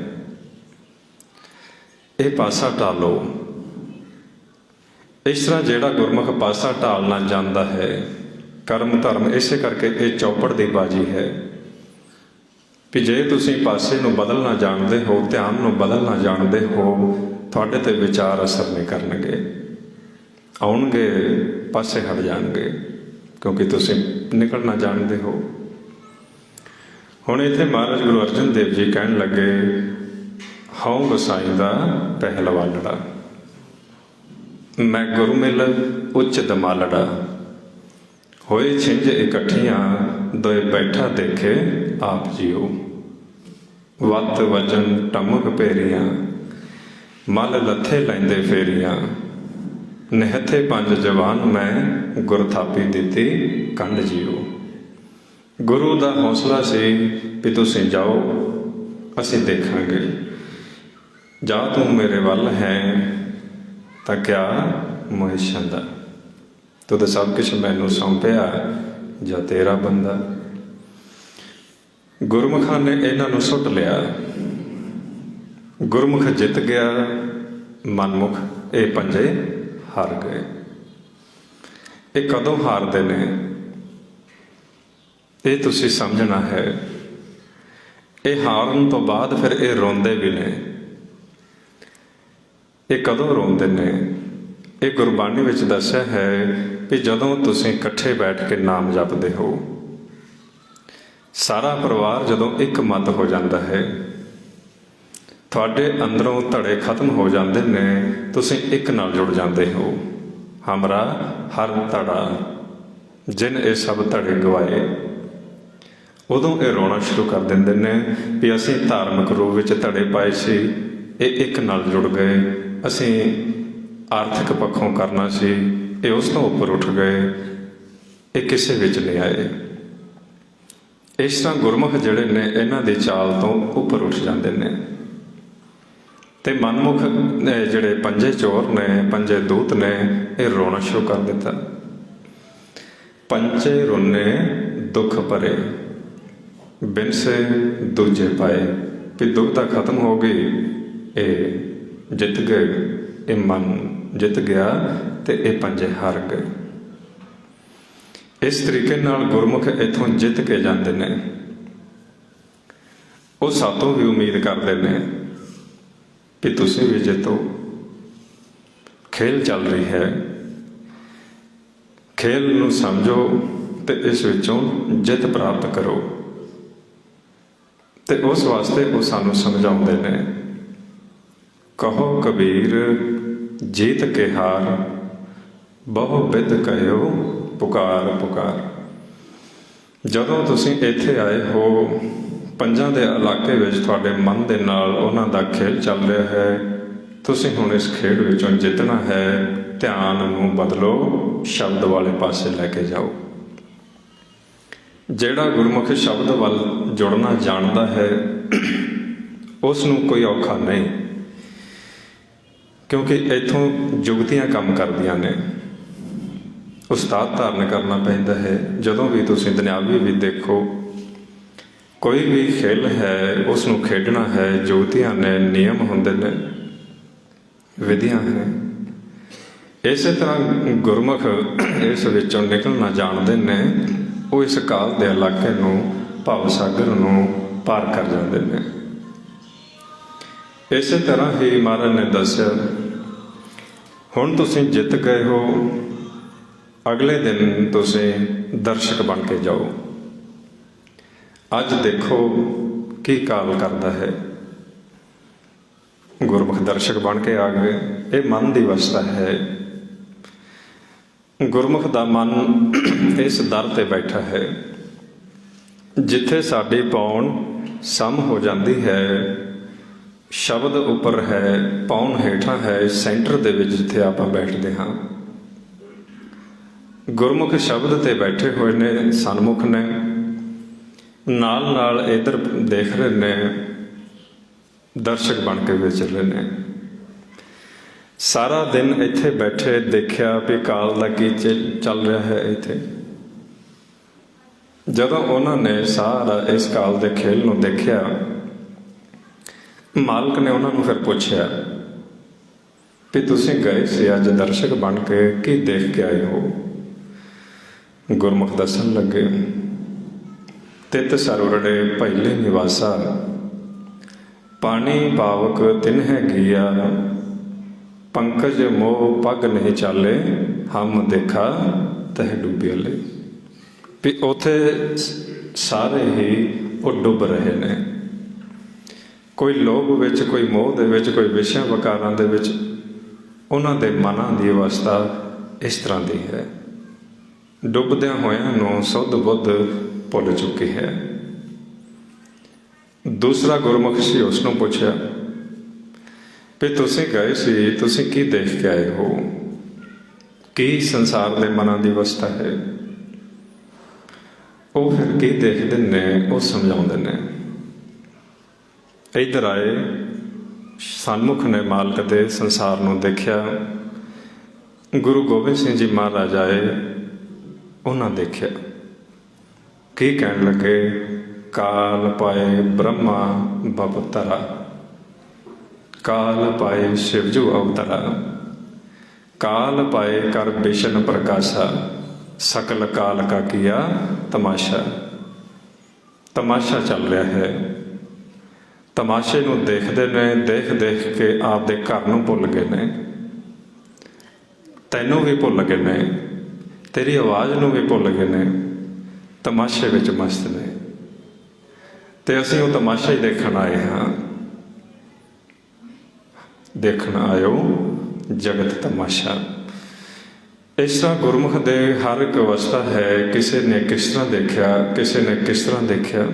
ਇਹ ਪਾਸਾ ਢਾਲੋ। ਇਸ ਤਰ੍ਹਾਂ ਜਿਹੜਾ ਗੁਰਮੁਖ ਪਾਸਾ ਢਾਲਣਾ ਜਾਣਦਾ ਹੈ, ਕਰਮ ਧਰਮ, ਇਸੇ ਕਰਕੇ ਇਹ ਚੌਪੜ ਦੀ ਬਾਜੀ ਹੈ ਕਿ ਜੇ ਤੁਸੀਂ ਪਾਸੇ ਨੂੰ ਬਦਲਣਾ ਜਾਣਦੇ ਹੋ, ਧਿਆਨ ਨੂੰ ਬਦਲਣਾ ਜਾਣਦੇ ਹੋ, ਤੁਹਾਡੇ ਤੇ ਵਿਚਾਰ ਅਸਰ ਨਹੀਂ ਕਰਨਗੇ, ਆਉਣਗੇ ਪਾਸੇ ਹਟ ਜਾਣਗੇ, ਕਿਉਂਕਿ ਤੁਸੀਂ ਨਿਕਲਣਾ ਜਾਣਦੇ ਹੋ। ਹੁਣ ਇੱਥੇ ਮਹਾਰਾਜ ਗੁਰੂ ਅਰਜਨ ਦੇਵ ਜੀ ਕਹਿਣ ਲੱਗੇ, ਹਉ ਗਸਾਈ ਦਾ ਪਹਿਲਵਾਨੜਾ, ਮੈਂ ਗੁਰੂ ਮਿਲ ਉੱਚ ਦਮਾਲੜਾ, ਹੋਏ ਛਿੰਝ ਇਕੱਠੀਆਂ ਦੋਏ ਬੈਠਾ ਦੇਖੇ ਆਪ ਜੀਓ, ਵੱਤ ਵਜਨ ਟਮਕ ਭੇਰੀਆਂ, ਮਲ ਲੱਥੇ ਲੈਂਦੇ ਫੇਰੀਆਂ, ਨਿਹੱਥੇ ਪੰਜ ਜਵਾਨ ਮੈਂ ਗੁਰ ਥਾਪੀ ਦਿੱਤੀ ਕੰਡ ਜੀਓ। ਗੁਰੂ ਦਾ ਹੌਸਲਾ ਸੀ ਵੀ ਤੁਸੀਂ ਜਾਓ, ਅਸੀਂ ਦੇਖਾਂਗੇ, ਜਾ ਤੂੰ ਮੇਰੇ ਵੱਲ ਹੈ ਤਾਂ ਕਿਆ ਮੋਹਿਸ਼ਾਂ ਦਾ, ਤੂੰ ਤਾਂ ਸਭ ਕੁਛ ਮੈਨੂੰ ਸੌਂਪਿਆ, ਜਾਂ ਤੇਰਾ ਬੰਦਾ। ਗੁਰਮੁਖਾਂ ਨੇ ਇਹਨਾਂ ਨੂੰ ਸੁੱਟ ਲਿਆ, ਗੁਰਮੁਖ ਜਿੱਤ ਗਿਆ, ਮਨਮੁਖ ਇਹ ਪੰਜੇ ਹਾਰ ਗਏ। ਇਹ ਕਦੋਂ ਹਾਰਦੇ ਨੇ ਇਹ ਤੁਸੀਂ ਸਮਝਣਾ ਹੈ। ਇਹ ਹਾਰਨ ਤੋਂ ਬਾਅਦ ਫਿਰ ਇਹ ਰੋਂਦੇ ਵੀ ਨੇ। ਇਹ ਕਦੋਂ ਰੋਂਦੇ ਨੇ? ਇਹ ਗੁਰਬਾਣੀ ਵਿੱਚ ਦੱਸਿਆ ਹੈ ਕਿ ਜਦੋਂ ਤੁਸੀਂ ਇਕੱਠੇ ਬੈਠ ਕੇ ਨਾਮ ਜਪਦੇ ਹੋ, ਸਾਰਾ ਪਰਿਵਾਰ ਜਦੋਂ ਇੱਕ ਮਤ ਹੋ ਜਾਂਦਾ ਹੈ, ਤੁਹਾਡੇ ਅੰਦਰੋਂ ਧੜੇ ਖਤਮ ਹੋ ਜਾਂਦੇ ਨੇ, ਤੁਸੀਂ ਇੱਕ ਨਾਲ ਜੁੜ ਜਾਂਦੇ ਹੋ। ਹਮਰਾ ਹਰ ਧੜਾ ਜਿਨ ਇਹ ਸਭ ਧੜੇ ਗਵਾਏ। ਉਦੋਂ ਇਹ ਰੋਣਾ ਸ਼ੁਰੂ ਕਰ ਦਿੰਦੇ ਨੇ ਵੀ ਅਸੀਂ ਧਾਰਮਿਕ ਰੂਪ ਵਿੱਚ ਧੜੇ ਪਾਏ ਸੀ, ਇਹ ਇੱਕ ਨਾਲ ਜੁੜ ਗਏ। ਅਸੀਂ ਆਰਥਿਕ ਪੱਖੋਂ ਕਰਨਾ ਸੀ, ਇਹ ਉਸ ਤੋਂ ਉੱਪਰ ਉੱਠ ਗਏ, ਇਹ ਕਿਸੇ ਵਿੱਚ ਨਹੀਂ ਆਏ। ਇਸ ਤਰ੍ਹਾਂ ਗੁਰਮੁਖ ਜਿਹੜੇ ਨੇ ਇਹਨਾਂ ਦੀ ਚਾਲ ਤੋਂ ਉੱਪਰ ਉੱਠ ਜਾਂਦੇ ਨੇ। ਤੇ ਮਨਮੁਖ ਜਿਹੜੇ ਪੰਜੇ ਚੋਰ ਨੇ, ਪੰਜੇ ਦੂਤ ਨੇ, ਇਹ ਰੋਣਾ ਸ਼ੁਰੂ ਕਰ ਦਿੱਤਾ। ਪੰਚੇ ਰੋਨੇ ਦੁੱਖ ਭਰੇ, ਬਿਨਸੇ ਦੂਜੇ ਪਾਏ, ਵੀ ਦੁੱਖਤਾ ਖਤਮ ਹੋ ਗਈ, ਇਹ ਜਿੱਤ ਗਏ, ਇਹ ਮਨ ਜਿੱਤ ਗਿਆ ਤੇ ਇਹ ਪੰਜੇ ਹਾਰ ਗਏ। ਇਸ ਤਰੀਕੇ ਨਾਲ ਗੁਰਮੁਖ ਇੱਥੋਂ ਜਿੱਤ ਕੇ ਜਾਂਦੇ ਨੇ। ਉਹ ਸਾਤੋਂ ਵੀ ਉਮੀਦ ਕਰਦੇ ਨੇ ਕਿ ਤੁਸੀਂ ਵੀ ਜਿੱਤੋ। ਖੇਲ ਚੱਲ ਰਹੀ ਹੈ, ਖੇਲ ਨੂੰ ਸਮਝੋ ਤੇ ਇਸ ਵਿੱਚੋਂ ਜਿੱਤ ਪ੍ਰਾਪਤ ਕਰੋ। ਤੇ ਉਸ ਵਾਸਤੇ ਉਹ ਸਾਨੂੰ ਸਮਝਾਉਂਦੇ ਨੇ, ਕਹੋ ਕਬੀਰ ਜੀਤ ਕੇ ਹਾਰ, ਬਹੁ ਬਿਧ ਕਹਿਓ ਪੁਕਾਰ ਪੁਕਾਰ। ਜਦੋਂ ਤੁਸੀਂ ਇੱਥੇ ਆਏ ਹੋ, ਪੰਜਾਂ ਦੇ ਇਲਾਕੇ ਵਿੱਚ ਤੁਹਾਡੇ ਮਨ ਦੇ ਨਾਲ ਉਹਨਾਂ ਦਾ ਖੇਲ ਚੱਲ ਰਿਹਾ ਹੈ, ਤੁਸੀਂ ਹੁਣ ਇਸ ਖੇਡ ਵਿੱਚੋਂ ਜਿੱਤਣਾ ਹੈ। ਧਿਆਨ ਨੂੰ ਬਦਲੋ, ਸ਼ਬਦ ਵਾਲੇ ਪਾਸੇ ਲੈ ਕੇ ਜਾਓ। ਜਿਹੜਾ ਗੁਰਮੁਖ ਸ਼ਬਦ ਵੱਲ ਜੁੜਨਾ ਜਾਣਦਾ ਹੈ, ਉਸ ਨੂੰ ਕੋਈ ਔਖਾ ਨਹੀਂ, ਕਿਉਂਕਿ ਇੱਥੋਂ ਜੁਗਤੀਆਂ ਕੰਮ ਕਰਦੀਆਂ ਨੇ। ਉਸਤਾਦ ਧਾਰਨ ਕਰਨਾ ਪੈਂਦਾ ਹੈ। ਜਦੋਂ ਵੀ ਤੁਸੀਂ ਦੁਨਿਆਵੀ ਵੀ ਦੇਖੋ, ਕੋਈ ਵੀ ਖੇਲ ਹੈ, ਉਸ ਨੂੰ ਖੇਡਣਾ ਹੈ, ਜੁਗਤੀਆਂ ਨੇ, ਨਿਯਮ ਹੁੰਦੇ ਨੇ, ਵਿਧੀਆਂ ਨੇ। ਇਸੇ ਤਰ੍ਹਾਂ ਗੁਰਮੁਖ ਇਸ ਵਿੱਚੋਂ ਨਿਕਲਣਾ ਜਾਣਦੇ ਨੇ। ਉਹ ਇਸ ਕਾਲ ਦੇ ਇਲਾਕੇ ਨੂੰ, ਭਵ ਸਾਗਰ ਨੂੰ ਪਾਰ ਕਰ ਜਾਂਦੇ ਨੇ। ਇਸੇ ਤਰ੍ਹਾਂ ਹੀ ਮਹਾਰਾਜ ਨੇ ਦੱਸਿਆ, ਹੁਣ ਤੁਸੀਂ ਜਿੱਤ ਗਏ ਹੋ, ਅਗਲੇ ਦਿਨ ਤੁਸੀਂ ਦਰਸ਼ਕ ਬਣ ਕੇ ਜਾਓ। ਅੱਜ ਦੇਖੋ ਕੀ ਕਾਲ ਕਰਦਾ ਹੈ। ਗੁਰਮੁਖ ਦਰਸ਼ਕ ਬਣ ਕੇ ਆ ਗਏ। ਇਹ ਮਨ ਦੀ ਅਵਸਥਾ ਹੈ। ਗੁਰਮੁਖ ਦਾ ਮਨ ਇਸ ਦਰ ਤੇ ਬੈਠਾ ਹੈ ਜਿੱਥੇ ਸਾਡੀ ਪੌਣ ਸਮ ਹੋ ਜਾਂਦੀ ਹੈ। ਸ਼ਬਦ ਉੱਪਰ ਹੈ, ਪੌਣ ਹੇਠਾਂ ਹੈ, ਸੈਂਟਰ ਦੇ ਵਿੱਚ ਜਿੱਥੇ ਆਪਾਂ ਬੈਠਦੇ ਹਾਂ। ਗੁਰਮੁਖ ਸ਼ਬਦ ਤੇ ਬੈਠੇ ਹੋਏ ਨੇ, ਸਨਮੁਖ ਨੇ, ਨਾਲ ਨਾਲ ਇੱਧਰ ਦੇਖ ਰਹੇ ਨੇ, ਦਰਸ਼ਕ ਬਣ ਕੇ ਵਿਚਰ ਰਹੇ ਨੇ। ਸਾਰਾ ਦਿਨ ਇੱਥੇ ਬੈਠੇ ਦੇਖਿਆ ਵੀ ਕਾਲ ਦਾ ਕੀ ਚੱਲ ਰਿਹਾ ਹੈ ਇੱਥੇ। ਜਦੋਂ ਉਹਨਾਂ ਨੇ ਸਾਰਾ ਇਸ ਕਾਲ ਦੇ ਖੇਲ ਨੂੰ ਦੇਖਿਆ, ਮਾਲਕ ਨੇ ਉਹਨਾਂ ਨੂੰ ਫਿਰ ਪੁੱਛਿਆ ਵੀ ਤੁਸੀਂ ਗਏ ਸੀ ਅੱਜ ਦਰਸ਼ਕ ਬਣ ਕੇ, ਕੀ ਦੇਖ ਕੇ ਆਏ ਹੋ? ਗੁਰਮੁਖ ਦੱਸਣ ਲੱਗੇ, ਤਿਤ ਸਰਵਰੜੇ ਪਹਿਲੇ ਨਿਵਾਸਾ, ਪਾਣੀ ਪਾਵਕ ਤਿਨਹਿ ਗੀਆ, ਪੰਕਜ ਮੋਹ ਪੱਗ ਨਹੀਂ ਚਾਲੇ, ਹਮ ਦੇਖਾ ਤਹਿ ਡੁੱਬਿਆਲੇ। ਵੀ ਉੱਥੇ ਸਾਰੇ ਹੀ ਉਹ ਡੁੱਬ ਰਹੇ ਨੇ, ਕੋਈ ਲੋਭ ਵਿੱਚ, ਕੋਈ ਮੋਹ ਦੇ ਵਿੱਚ, ਕੋਈ ਵਿਸ਼ਿਆਂ ਵਕਾਰਾਂ ਦੇ ਵਿੱਚ। ਉਹਨਾਂ ਦੇ ਮਨਾਂ ਦੀ ਅਵਸਥਾ ਇਸ ਤਰ੍ਹਾਂ ਦੀ ਹੈ, ਡੁੱਬਦਿਆਂ ਹੋਇਆਂ ਨੂੰ ਸੁੱਧ ਬੁੱਧ ਭੁੱਲ ਚੁੱਕੀ ਹੈ। ਦੂਸਰਾ ਗੁਰਮੁਖ ਸੀ, ਉਸ ਨੂੰ ਪੁੱਛਿਆ ਵੀ ਤੁਸੀਂ ਗਏ ਸੀ, ਤੁਸੀਂ ਕੀ ਦੇਖ ਕੇ ਆਏ ਹੋ? ਕੀ ਸੰਸਾਰ ਦੇ ਮਨਾਂ ਦੀ ਅਵਸਥਾ ਹੈ? ਉਹ ਫਿਰ ਕੀ ਦੇਖਦੇ ਨੇ, ਉਹ ਸਮਝਾਉਂਦੇ ਨੇ। ਇੱਧਰ ਆਏ, ਸਨਮੁਖ ਨੇ ਮਾਲਕ ਦੇ ਸੰਸਾਰ ਨੂੰ ਦੇਖਿਆ। ਗੁਰੂ ਗੋਬਿੰਦ ਸਿੰਘ ਜੀ ਮਹਾਰਾਜ ਆਏ, ਉਹਨਾਂ ਦੇਖਿਆ। ਕੀ ਕਹਿਣ ਲੱਗੇ? ਕਾਲ ਪਾਏ ਬ੍ਰਹਮਾ ਬਪਤਰਾ, ਕਾਲ ਪਾਏ ਸ਼ਿਵਜੂ ਅਵਤਰਾ, ਕਾਲ ਪਾਏ ਕਰ ਬਿਸ਼ਨ ਪ੍ਰਕਾਸ਼ਾ, ਸਕਲ ਕਾਲ ਕਾ ਕੀਆ ਤਮਾਸ਼ਾ। ਤਮਾਸ਼ਾ ਚੱਲ ਰਿਹਾ ਹੈ। ਤਮਾਸ਼ੇ ਨੂੰ ਦੇਖਦੇ ਨੇ, ਦੇਖ ਦੇਖ ਕੇ ਆਪਦੇ ਘਰ ਨੂੰ ਭੁੱਲ ਗਏ ਨੇ, ਤੈਨੂੰ ਵੀ ਭੁੱਲ ਗਏ ਨੇ, ਤੇਰੀ ਆਵਾਜ਼ ਨੂੰ ਵੀ ਭੁੱਲ ਗਏ ਨੇ, ਤਮਾਸ਼ੇ ਵਿੱਚ ਮਸਤ ਨੇ। ਤੇ ਅਸੀਂ ਉਹ ਤਮਾਸ਼ਾ ਹੀ ਦੇਖਣ ਆਏ ਹਾਂ। ਦੇਖਣ ਆਇਓ ਜਗਤ ਤਮਾਸ਼ਾ। ਇਸ ਤਰ੍ਹਾਂ ਗੁਰਮੁਖ ਦੇ ਹਰ ਇੱਕ ਅਵਸਥਾ ਹੈ। ਕਿਸੇ ਨੇ ਕਿਸ ਤਰ੍ਹਾਂ ਦੇਖਿਆ, ਕਿਸੇ ਨੇ ਕਿਸ ਤਰ੍ਹਾਂ ਦੇਖਿਆ।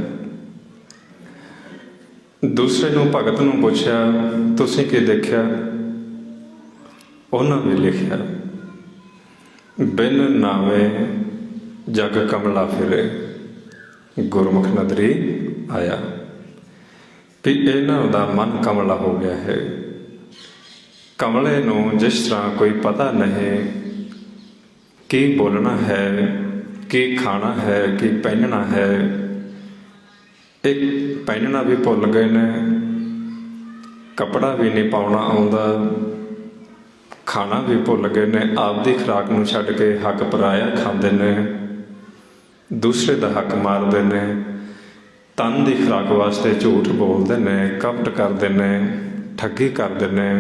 ਦੂਸਰੇ ਨੂੰ, ਭਗਤ ਨੂੰ ਪੁੱਛਿਆ, ਤੁਸੀਂ ਕੀ ਦੇਖਿਆ? ਉਹਨਾਂ ਵੀ ਲਿਖਿਆ, ਬਿਨ ਨਾਵੇਂ ਜਗ ਕਮਲਾ ਫਿਰੇ, ਗੁਰਮੁਖ ਨਦਰੀ ਆਇਆ। ਵੀ ਇਹਨਾਂ ਦਾ ਮਨ ਕਮਲਾ ਹੋ ਗਿਆ ਹੈ। ਕਮਲੇ ਨੂੰ ਜਿਸ ਤਰ੍ਹਾਂ ਕੋਈ ਪਤਾ ਨਹੀਂ ਕੀ ਬੋਲਣਾ ਹੈ, ਕੀ ਖਾਣਾ ਹੈ, ਕੀ ਪਹਿਨਣਾ ਹੈ, ਇਹ ਪਹਿਨਣਾ ਵੀ ਭੁੱਲ ਗਏ ਨੇ, ਕੱਪੜਾ ਵੀ ਨਹੀਂ ਪਾਉਣਾ ਆਉਂਦਾ, ਖਾਣਾ ਵੀ ਭੁੱਲ ਗਏ ਨੇ। ਆਪਦੀ ਖੁਰਾਕ ਨੂੰ ਛੱਡ ਕੇ ਹੱਕ ਪਰਾਇਆ ਖਾਂਦੇ ਨੇ, ਦੂਸਰੇ ਦਾ ਹੱਕ ਮਾਰਦੇ ਨੇ, ਤਨ ਦੀ ਖੁਰਾਕ ਵਾਸਤੇ ਝੂਠ ਬੋਲਦੇ ਨੇ, ਕਪਟ ਕਰਦੇ ਨੇ, ਠੱਗੀ ਕਰਦੇ ਨੇ,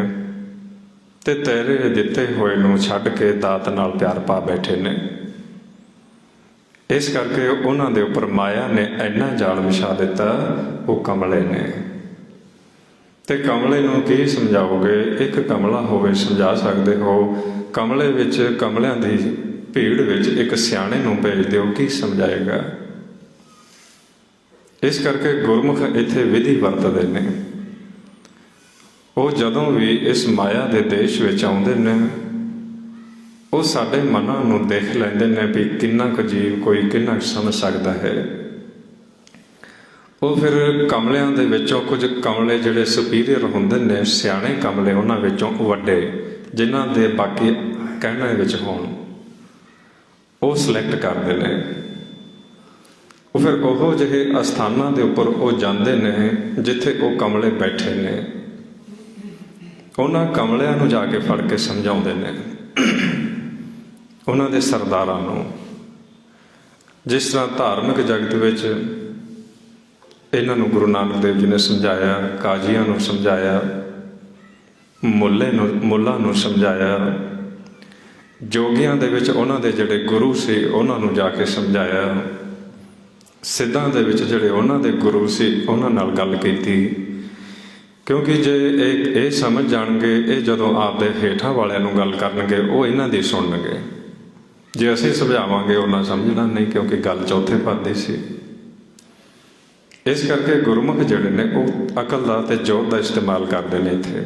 ਤੇ ਤੇਰੇ ਦਿੱਤੇ ਹੋਏ ਨੂੰ ਛੱਡ ਕੇ ਦਾਤ ਨਾਲ ਪਿਆਰ ਪਾ ਬੈਠੇ ਨੇ। ਇਸ ਕਰਕੇ ਉਹਨਾਂ ਦੇ ਉੱਪਰ ਮਾਇਆ ਨੇ ਇੰਨਾ ਜਾਲ ਵਿਛਾ ਦਿੱਤਾ, ਉਹ ਕਮਲੇ ਨੇ। ਤੇ ਕਮਲੇ ਨੂੰ ਕੀ ਸਮਝਾਓਗੇ? ਇੱਕ ਕਮਲਾ ਹੋਵੇ ਸਮਝਾ ਸਕਦੇ ਹੋ। ਕਮਲੇ ਵਿੱਚ, ਕਮਲਿਆਂ ਦੀ ਭੀੜ ਵਿੱਚ ਇੱਕ ਸਿਆਣੇ ਨੂੰ ਭੇਜ ਦਿਓ, ਕੀ ਸਮਝਾਏਗਾ? ਇਸ ਕਰਕੇ ਗੁਰਮੁਖ ਇੱਥੇ ਵਿਧੀ ਵਰਤਦੇ ਨੇ। ਉਹ ਜਦੋਂ ਵੀ ਇਸ ਮਾਇਆ ਦੇ ਦੇਸ਼ ਵਿੱਚ ਆਉਂਦੇ ਨੇ, ਉਹ ਸਾਡੇ ਮਨਾਂ ਨੂੰ ਦੇਖ ਲੈਂਦੇ ਨੇ ਵੀ ਕਿੰਨਾ ਕੁ ਜੀਵ ਕੋਈ ਕਿੰਨਾ ਕੁ ਸਮਝ ਸਕਦਾ ਹੈ। ਉਹ ਫਿਰ ਕਮਲਿਆਂ ਦੇ ਵਿੱਚੋਂ ਕੁਝ ਕਮਲੇ ਜਿਹੜੇ ਸੁਪੀਰੀਅਰ ਹੁੰਦੇ ਨੇ, ਸਿਆਣੇ ਕਮਲੇ, ਉਹਨਾਂ ਵਿੱਚੋਂ ਵੱਡੇ, ਜਿਨ੍ਹਾਂ ਦੇ ਬਾਕੀ ਕਹਿਣੇ ਵਿੱਚ ਹੋਣ, ਉਹ ਸਿਲੈਕਟ ਕਰਦੇ ਨੇ। ਉਹ ਫਿਰ ਉਹੋ ਜਿਹੇ ਅਸਥਾਨਾਂ ਦੇ ਉੱਪਰ ਉਹ ਜਾਂਦੇ ਨੇ ਜਿੱਥੇ ਉਹ ਕਮਲੇ ਬੈਠੇ ਨੇ। ਉਹਨਾਂ ਕਮਲਿਆਂ ਨੂੰ ਜਾ ਕੇ ਫੜ ਕੇ ਸਮਝਾਉਂਦੇ ਨੇ, ਉਹਨਾਂ ਦੇ ਸਰਦਾਰਾਂ ਨੂੰ। ਜਿਸ ਤਰ੍ਹਾਂ ਧਾਰਮਿਕ ਜਗਤ ਵਿੱਚ ਇਹਨਾਂ ਨੂੰ ਗੁਰੂ ਨਾਨਕ ਦੇਵ ਜੀ ਨੇ ਸਮਝਾਇਆ, ਕਾਜ਼ੀਆਂ ਨੂੰ ਸਮਝਾਇਆ, ਮੁੱਲਾਂ ਨੂੰ ਸਮਝਾਇਆ, ਜੋਗੀਆਂ ਦੇ ਵਿੱਚ ਉਹਨਾਂ ਦੇ ਜਿਹੜੇ ਗੁਰੂ ਸੀ ਉਹਨਾਂ ਨੂੰ ਜਾ ਕੇ ਸਮਝਾਇਆ, ਸਿੱਧਾਂ ਦੇ ਵਿੱਚ ਜਿਹੜੇ ਉਹਨਾਂ ਦੇ ਗੁਰੂ ਸੀ ਉਹਨਾਂ ਨਾਲ ਗੱਲ ਕੀਤੀ। ਕਿਉਂਕਿ ਜੇ ਇਹ ਸਮਝ ਜਾਣਗੇ, ਇਹ ਜਦੋਂ ਆਪਦੇ ਹੇਠਾਂ ਵਾਲਿਆਂ ਨੂੰ ਗੱਲ ਕਰਨਗੇ, ਉਹ ਇਹਨਾਂ ਦੀ ਸੁਣਨਗੇ। ਜੇ ਅਸੀਂ ਸਮਝਾਵਾਂਗੇ ਉਹਨਾਂ ਸਮਝਣਾ ਨਹੀਂ, ਕਿਉਂਕਿ ਗੱਲ ਚੌਥੇ ਪਦ ਦੀ ਸੀ। ਇਸ ਕਰਕੇ ਗੁਰਮੁਖ ਜਿਹੜੇ ਨੇ ਉਹ ਅਕਲ ਦਾ ਤੇ ਜੋਰ ਦਾ ਇਸਤੇਮਾਲ ਕਰਦੇ ਨੇ ਇੱਥੇ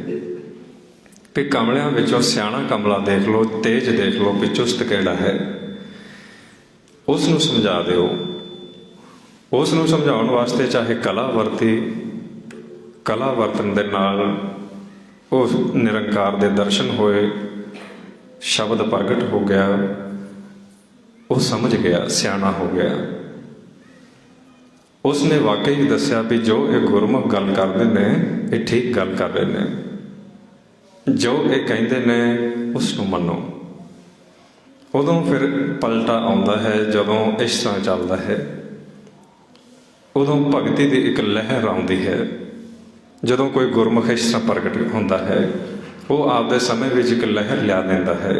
ਵੀ ਕਮਲਿਆਂ ਵਿੱਚੋਂ ਸਿਆਣਾ ਕਮਲਾ ਦੇਖ ਲਓ, ਤੇਜ ਦੇਖ ਲਓ ਵੀ ਚੁਸਤ ਕਿਹੜਾ ਹੈ, ਉਸ ਨੂੰ ਸਮਝਾ ਦਿਓ। ਉਸ ਨੂੰ ਸਮਝਾਉਣ ਵਾਸਤੇ ਚਾਹੇ ਕਲਾ ਵਰਤੀ, ਕਲਾ ਵਰਤਣ ਦੇ ਨਾਲ ਉਸ ਨਿਰੰਕਾਰ ਦੇ ਦਰਸ਼ਨ ਹੋਏ, ਸ਼ਬਦ ਪ੍ਰਗਟ ਹੋ ਗਿਆ, ਉਹ ਸਮਝ ਗਿਆ, ਸਿਆਣਾ ਹੋ ਗਿਆ। ਉਸ ਨੇ ਵਾਕਈ ਹੀ ਦੱਸਿਆ ਵੀ ਜੋ ਇਹ ਗੁਰਮੁਖ ਗੱਲ ਕਰਦੇ ਨੇ ਇਹ ਠੀਕ ਗੱਲ ਕਰ ਰਹੇ ਨੇ, ਜੋ ਇਹ ਕਹਿੰਦੇ ਨੇ ਉਸ ਨੂੰ ਮੰਨੋ। ਉਦੋਂ ਫਿਰ ਪਲਟਾ ਆਉਂਦਾ ਹੈ ਜਦੋਂ ਇਸ ਤਰ੍ਹਾਂ ਚੱਲਦਾ ਹੈ। ਉਦੋਂ ਭਗਤੀ ਦੀ ਇੱਕ ਲਹਿਰ ਆਉਂਦੀ ਹੈ। ਜਦੋਂ ਕੋਈ ਗੁਰਮੁਖ ਇਸ ਤਰ੍ਹਾਂ ਪ੍ਰਗਟ ਹੁੰਦਾ ਹੈ, ਉਹ ਆਪਦੇ ਸਮੇਂ ਵਿੱਚ ਇੱਕ ਲਹਿਰ ਲਿਆ ਦਿੰਦਾ ਹੈ।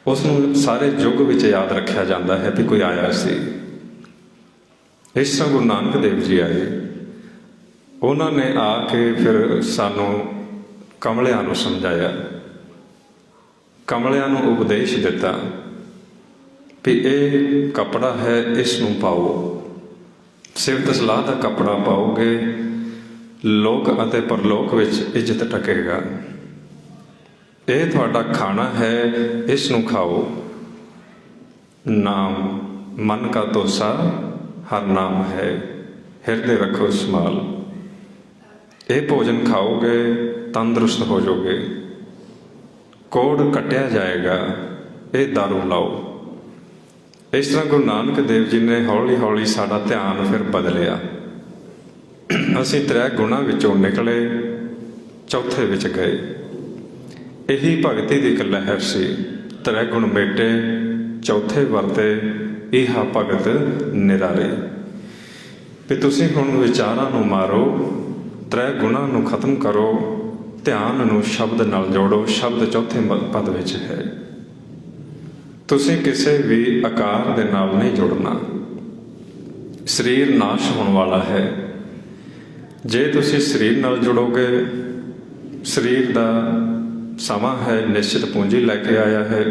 ਉਸ ਨੂੰ ਸਾਰੇ ਯੁੱਗ ਵਿੱਚ ਯਾਦ ਰੱਖਿਆ ਜਾਂਦਾ ਹੈ ਵੀ ਕੋਈ ਆਇਆ ਸੀ। ਇਸ ਤਰ੍ਹਾਂ ਗੁਰੂ ਨਾਨਕ ਦੇਵ ਜੀ ਆਏ। ਉਹਨਾਂ ਨੇ ਆ ਕੇ ਫਿਰ ਸਾਨੂੰ ਕਮਲਿਆਂ ਨੂੰ ਸਮਝਾਇਆ, ਕਮਲਿਆਂ ਨੂੰ ਉਪਦੇਸ਼ ਦਿੱਤਾ ਵੀ ਇਹ ਕੱਪੜਾ ਹੈ, ਇਸ ਨੂੰ ਪਾਓ, ਸਿਫਤ ਸਲਾਹ ਦਾ ਕੱਪੜਾ ਪਾਓਗੇ, ਲੋਕ ਅਤੇ ਪਰਲੋਕ ਵਿੱਚ ਇੱਜ਼ਤ ਟਕੇਗਾ। ਇਹ ਤੁਹਾਡਾ ਖਾਣਾ ਹੈ, ਇਸ ਨੂੰ ਖਾਓ। ਨਾਮ ਮਨ ਕਾ ਤੋਸਾ ਹਰ ਨਾਮ ਹੈ, ਹਿਰਦੇ ਰੱਖੋ ਸੰਭਾਲ। ਇਹ ਭੋਜਨ ਖਾਓਗੇ ਤੰਦਰੁਸਤ ਹੋ ਜਾਓਗੇ। ਕੋੜ ਕੱਟਿਆ ਜਾਏਗਾ, ਇਹ ਦਾਰੂ ਲਾਓ। ਇਸ ਤਰ੍ਹਾਂ ਗੁਰੂ ਨਾਨਕ ਦੇਵ ਜੀ ਨੇ ਹੌਲੀ ਹੌਲੀ ਸਾਡਾ ਧਿਆਨ ਫਿਰ ਬਦਲਿਆ। ਅਸੀਂ 3 ਗੁਣਾਂ ਵਿੱਚੋਂ ਨਿਕਲੇ, ਚੌਥੇ ਵਿੱਚ ਗਏ। ਇਹੀ ਭਗਤੀ ਦੀ ਇੱਕ ਲਹਿਰ ਸੀ। 3 ਗੁਣ ਮੇਟੇ, ਚੌਥੇ ਵਰਤੇ, ਇਹਾ ਭਗਤ ਨਿਰਾਰੇ। ਵੀ ਤੁਸੀਂ ਹੁਣ ਵਿਚਾਰਾਂ ਨੂੰ ਮਾਰੋ, 3 ਗੁਣਾਂ ਨੂੰ ਖਤਮ ਕਰੋ, ਧਿਆਨ ਨੂੰ ਸ਼ਬਦ ਨਾਲ ਜੋੜੋ। ਸ਼ਬਦ ਚੌਥੇ ਪਦ ਵਿੱਚ ਹੈ। ਤੁਸੀਂ ਕਿਸੇ ਵੀ ਆਕਾਰ ਦੇ ਨਾਲ ਨਹੀਂ ਜੁੜਨਾ। ਸਰੀਰ ਨਾਸ਼ ਹੋਣ ਵਾਲਾ ਹੈ। ਜੇ ਤੁਸੀਂ ਸਰੀਰ ਨਾਲ ਜੁੜੋਗੇ, ਸਰੀਰ ਦਾ ਸਮਾਂ ਹੈ, ਨਿਸ਼ਚਿਤ ਪੂੰਜੀ ਲੈ ਕੇ ਆਇਆ ਹੈ।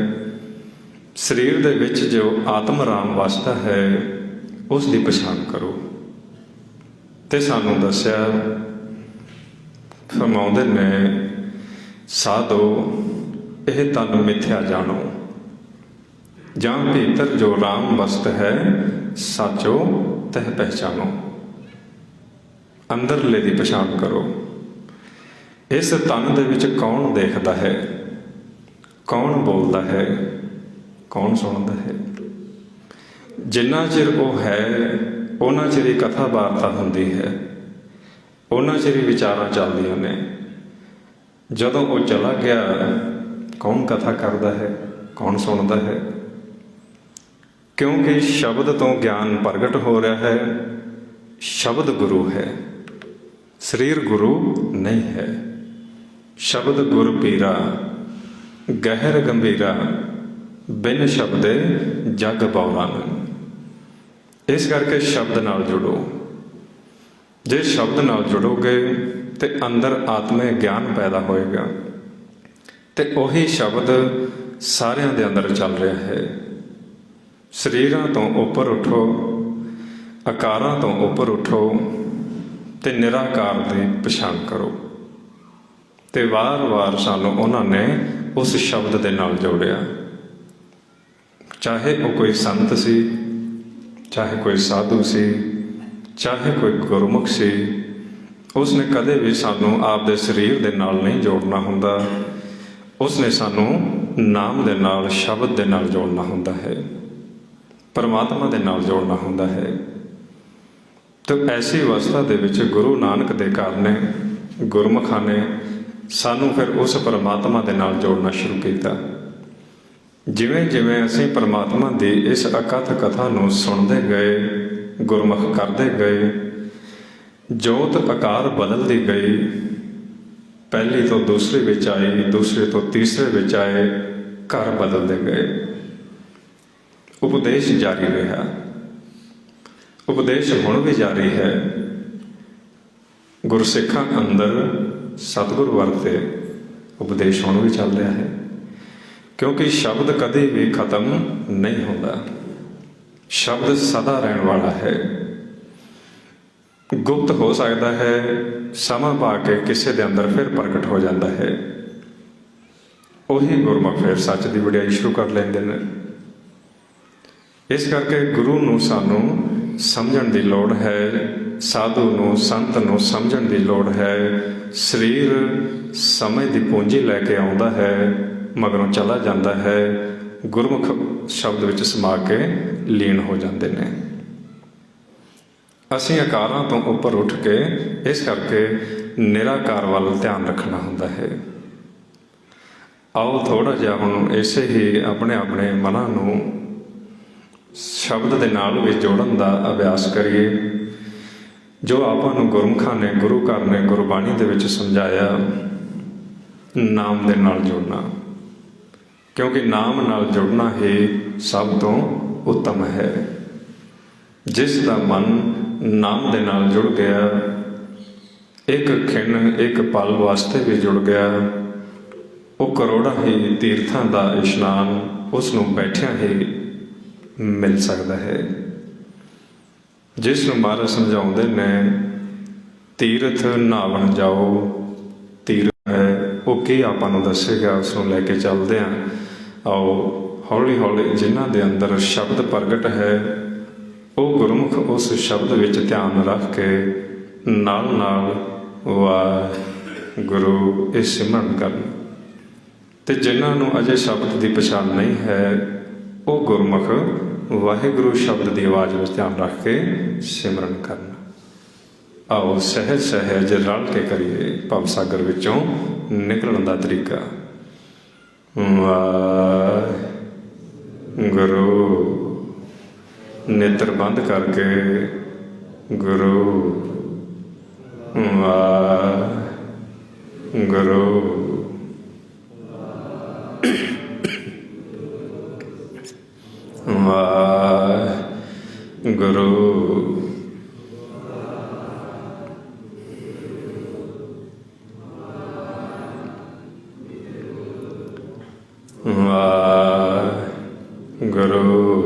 ਸਰੀਰ ਦੇ ਵਿੱਚ ਜੋ ਆਤਮ ਰਾਮ ਵਸਦਾ ਹੈ, ਉਸ ਦੀ ਪਛਾਣ ਕਰੋ। ਤੇ ਸਾਨੂੰ ਦੱਸਿਆ, ਫਰਮਾਉਂਦੇ ਨੇ, ਸਾਧੋ ਇਹ ਤਨ ਮਿਥਿਆ ਜਾਣੋ, ਜਾਂ ਭੀਤਰ ਜੋ ਰਾਮ ਵਸਤ ਹੈ, ਸਾਚੋ ਤਹ ਪਹਿਚਾਨੋ। ਅੰਦਰਲੇ ਦੀ ਪਛਾਣ ਕਰੋ। ਇਸ ਤਨ ਦੇ ਵਿੱਚ ਕੌਣ ਦੇਖਦਾ ਹੈ, ਕੌਣ ਬੋਲਦਾ ਹੈ, ਕੌਣ ਸੁਣਦਾ ਹੈ। ਜਿੰਨਾ ਚਿਰ ਉਹ ਹੈ, ਉਹਨਾਂ ਚਿਰ ਹੀ ਕਥਾ ਵਾਰਤਾ ਹੁੰਦੀ ਹੈ, ਉਹਨਾਂ ਚਿਰ ਹੀ ਵਿਚਾਰਾਂ ਚੱਲਦੀਆਂ ਨੇ। ਜਦੋਂ ਉਹ ਚਲਾ ਗਿਆ, ਕੌਣ ਕਥਾ ਕਰਦਾ ਹੈ, ਕੌਣ ਸੁਣਦਾ ਹੈ? ਕਿਉਂਕਿ ਸ਼ਬਦ ਤੋਂ ਗਿਆਨ ਪ੍ਰਗਟ ਹੋ ਰਿਹਾ ਹੈ। ਸ਼ਬਦ ਗੁਰੂ ਹੈ, ਸਰੀਰ ਗੁਰੂ ਨਹੀਂ ਹੈ। ਸ਼ਬਦ ਗੁਰ ਪੀਰਾ, ਗਹਿਰ ਗੰਭੀਰਾ, ਬਿਨ ਸ਼ਬਦੇ ਜਗ ਬਉਰਨ। ਇਸ ਕਰਕੇ ਸ਼ਬਦ ਨਾਲ ਜੁੜੋ। ਜੇ ਸ਼ਬਦ ਨਾਲ ਜੁੜੋਗੇ ਤੇ ਅੰਦਰ ਆਤਮਿਕ ਗਿਆਨ ਪੈਦਾ ਹੋਏਗਾ। ਤੇ ਉਹੀ ਸ਼ਬਦ ਸਾਰਿਆਂ ਦੇ ਅੰਦਰ ਚੱਲ ਰਿਹਾ ਹੈ। ਸਰੀਰਾਂ ਤੋਂ ਉੱਪਰ ਉੱਠੋ, ਆਕਾਰਾਂ ਤੋਂ ਉੱਪਰ ਉੱਠੋ ਤੇ ਨਿਰਾਕਾਰ ਦੀ ਪਛਾਣ ਕਰੋ। ਤੇ ਵਾਰ-ਵਾਰ ਸਾਨੂੰ ਉਹਨਾਂ ਨੇ ਉਸ ਸ਼ਬਦ ਦੇ ਨਾਲ ਜੋੜਿਆ। ਚਾਹੇ ਉਹ ਕੋਈ ਸੰਤ ਸੀ, ਚਾਹੇ ਕੋਈ ਸਾਧੂ ਸੀ, ਚਾਹੇ ਕੋਈ ਗੁਰਮੁਖ ਸੀ, ਉਸਨੇ ਕਦੇ ਵੀ ਸਾਨੂੰ ਆਪਦੇ ਸਰੀਰ ਦੇ ਨਾਲ ਨਹੀਂ ਜੋੜਨਾ ਹੁੰਦਾ। ਉਸਨੇ ਸਾਨੂੰ ਨਾਮ ਦੇ ਨਾਲ, ਸ਼ਬਦ ਦੇ ਨਾਲ ਜੋੜਨਾ ਹੁੰਦਾ ਹੈ, ਪਰਮਾਤਮਾ ਦੇ ਨਾਲ ਜੋੜਨਾ ਹੁੰਦਾ ਹੈ। ਤਾਂ ਐਸੀ ਅਵਸਥਾ ਦੇ ਵਿੱਚ ਗੁਰੂ ਨਾਨਕ ਦੇ ਘਰ ਨੇ, ਗੁਰਮੁਖਾਂ ਨੇ ਸਾਨੂੰ ਫਿਰ ਉਸ ਪਰਮਾਤਮਾ ਦੇ ਨਾਲ ਜੋੜਨਾ ਸ਼ੁਰੂ ਕੀਤਾ। ਜਿਵੇਂ ਜਿਵੇਂ ਅਸੀਂ ਪਰਮਾਤਮਾ ਦੀ ਇਸ ਅਕਥ ਕਥਾ ਨੂੰ ਸੁਣਦੇ ਗਏ, ਗੁਰਮੁਖ ਕਰਦੇ ਗਏ, ਜੋਤ ਆਕਾਰ ਬਦਲਦੀ ਗਈ। ਪਹਿਲੀ ਤੋਂ ਦੂਸਰੇ ਵਿੱਚ ਆਈ, ਦੂਸਰੇ ਤੋਂ ਤੀਸਰੇ ਵਿੱਚ ਆਏ, ਘਰ ਬਦਲਦੇ ਗਏ। ਉਪਦੇਸ਼ ਜਾਰੀ ਰਿਹਾ। ਉਪਦੇਸ਼ ਹੁਣ ਵੀ ਜਾਰੀ ਹੈ। ਗੁਰਸਿੱਖਾਂ ਅੰਦਰ ਸਤਿਗੁਰ ਵਰਤੇ ਉਪਦੇਸ਼ ਹੁਣ ਵੀ ਚੱਲ ਰਿਹਾ ਹੈ। क्योंकि शब्द कभी भी खत्म नहीं होता, शब्द सदा रहने वाला है। गुप्त हो सकता है, समा पा के किसी के अंदर फिर प्रगट हो जाता है। ਉਹੀ ਗੁਰਮੁਖ ਫਿਰ ਸੱਚ ਦੀ ਵਡਿਆਈ ਸ਼ੁਰੂ ਕਰ ਲੈਂਦੇ ਨੇ। ਇਸ ਕਰਕੇ ਗੁਰੂ ਨੂੰ ਸਾਨੂੰ ਸਮਝਣ ਦੀ ਲੋੜ ਹੈ, ਸਾਧੂ ਨੂੰ ਸੰਤ ਨੂੰ ਸਮਝਣ ਦੀ ਲੋੜ ਹੈ। ਸਰੀਰ ਸਮਝ ਦੀ ਪੂੰਜੀ ਲੈ ਕੇ ਆਉਂਦਾ ਹੈ, ਮਗਰੋਂ ਚਲਾ ਜਾਂਦਾ ਹੈ, ਗੁਰਮੁਖ ਸ਼ਬਦ ਵਿੱਚ ਸਮਾ ਕੇ ਲੀਨ ਹੋ ਜਾਂਦੇ ਨੇ। ਅਸੀਂ ਆਕਾਰਾਂ ਤੋਂ ਉੱਪਰ ਉੱਠ ਕੇ ਇਸ ਕਰਕੇ ਨਿਰਾਕਾਰ ਵੱਲ ਧਿਆਨ ਰੱਖਣਾ ਹੁੰਦਾ ਹੈ। ਆਓ ਥੋੜ੍ਹਾ ਜਿਹਾ ਹੁਣ ਇਸੇ ਹੀ ਆਪਣੇ ਆਪਣੇ ਮਨਾਂ ਨੂੰ ਸ਼ਬਦ ਦੇ ਨਾਲ ਵੀ ਜੋੜਨ ਦਾ ਅਭਿਆਸ ਕਰੀਏ, ਜੋ ਆਪਾਂ ਨੂੰ ਗੁਰਮੁਖਾਂ ਨੇ, ਗੁਰੂ ਘਰ ਨੇ ਗੁਰਬਾਣੀ ਦੇ ਵਿੱਚ ਸਮਝਾਇਆ। ਨਾਮ ਦੇ ਨਾਲ ਜੁੜਨਾ, ਕਿਉਂਕਿ ਨਾਮ ਨਾਲ ਜੁੜਨਾ ਹੀ ਸਭ ਤੋਂ ਉੱਤਮ ਹੈ। ਜਿਸ ਦਾ ਮਨ ਨਾਮ ਦੇ ਨਾਲ ਜੁੜ ਗਿਆ, ਇੱਕ ਖਿਣ ਇੱਕ ਪਲ ਵਾਸਤੇ ਵੀ ਜੁੜ ਗਿਆ, ਉਹ ਕਰੋੜਾਂ ਹੀ ਤੀਰਥਾਂ ਦਾ ਇਸ਼ਨਾਨ ਉਸ ਨੂੰ ਬੈਠਿਆਂ ਹੀ ਮਿਲ ਸਕਦਾ ਹੈ। ਜਿਸ ਨੂੰ ਮਹਾਰਾਜ ਸਮਝਾਉਂਦੇ ਨੇ ਤੀਰਥ ਨਾਵਣ ਜਾਓ, ਤੀਰਥ ਹੈ ਉਹ ਕੀ ਆਪਾਂ ਨੂੰ ਦੱਸੇਗਾ, ਉਸ ਨੂੰ ਲੈ ਕੇ ਚੱਲਦੇ ਹਾਂ। ਆਓ ਹੌਲੀ ਹੌਲੀ ਜਿਨ੍ਹਾਂ ਦੇ ਅੰਦਰ ਸ਼ਬਦ ਪ੍ਰਗਟ ਹੈ, ਉਹ ਗੁਰਮੁਖ ਉਸ ਸ਼ਬਦ ਵਿੱਚ ਧਿਆਨ ਰੱਖ ਕੇ ਨਾਲ ਨਾਲ ਵਾਹਿਗੁਰੂ ਇਹ ਸਿਮਰਨ ਕਰਨ। ਅਤੇ ਜਿਨ੍ਹਾਂ ਨੂੰ ਅਜੇ ਸ਼ਬਦ ਦੀ ਪਛਾਣ ਨਹੀਂ ਹੈ, ਉਹ ਗੁਰਮੁਖ ਵਾਹਿਗੁਰੂ ਸ਼ਬਦ ਦੀ ਆਵਾਜ਼ ਵਿੱਚ ਧਿਆਨ ਰੱਖ ਕੇ ਸਿਮਰਨ ਕਰਨ। ਆਓ ਸਹਿਜ ਸਹਿਜ ਰਲ ਕੇ ਕਰੀਏ ਭਵ ਸਾਗਰ ਵਿੱਚੋਂ ਨਿਕਲਣ ਦਾ ਤਰੀਕਾ। ਵਾਹਿਗੁਰੂ ਨੇਤਰ ਬੰਦ ਕਰਕੇ ਗੁਰੂ, ਵਾਹਿਗੁਰੂ, ਵਾਹਿਗੁਰੂ, ਵਾਹਿਗੁਰੂ, ਵਾਹਿਗੁਰੂ,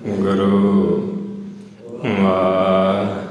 ਵਾਹਿਗੁਰੂ, ਵਾਹਿਗੁਰੂ।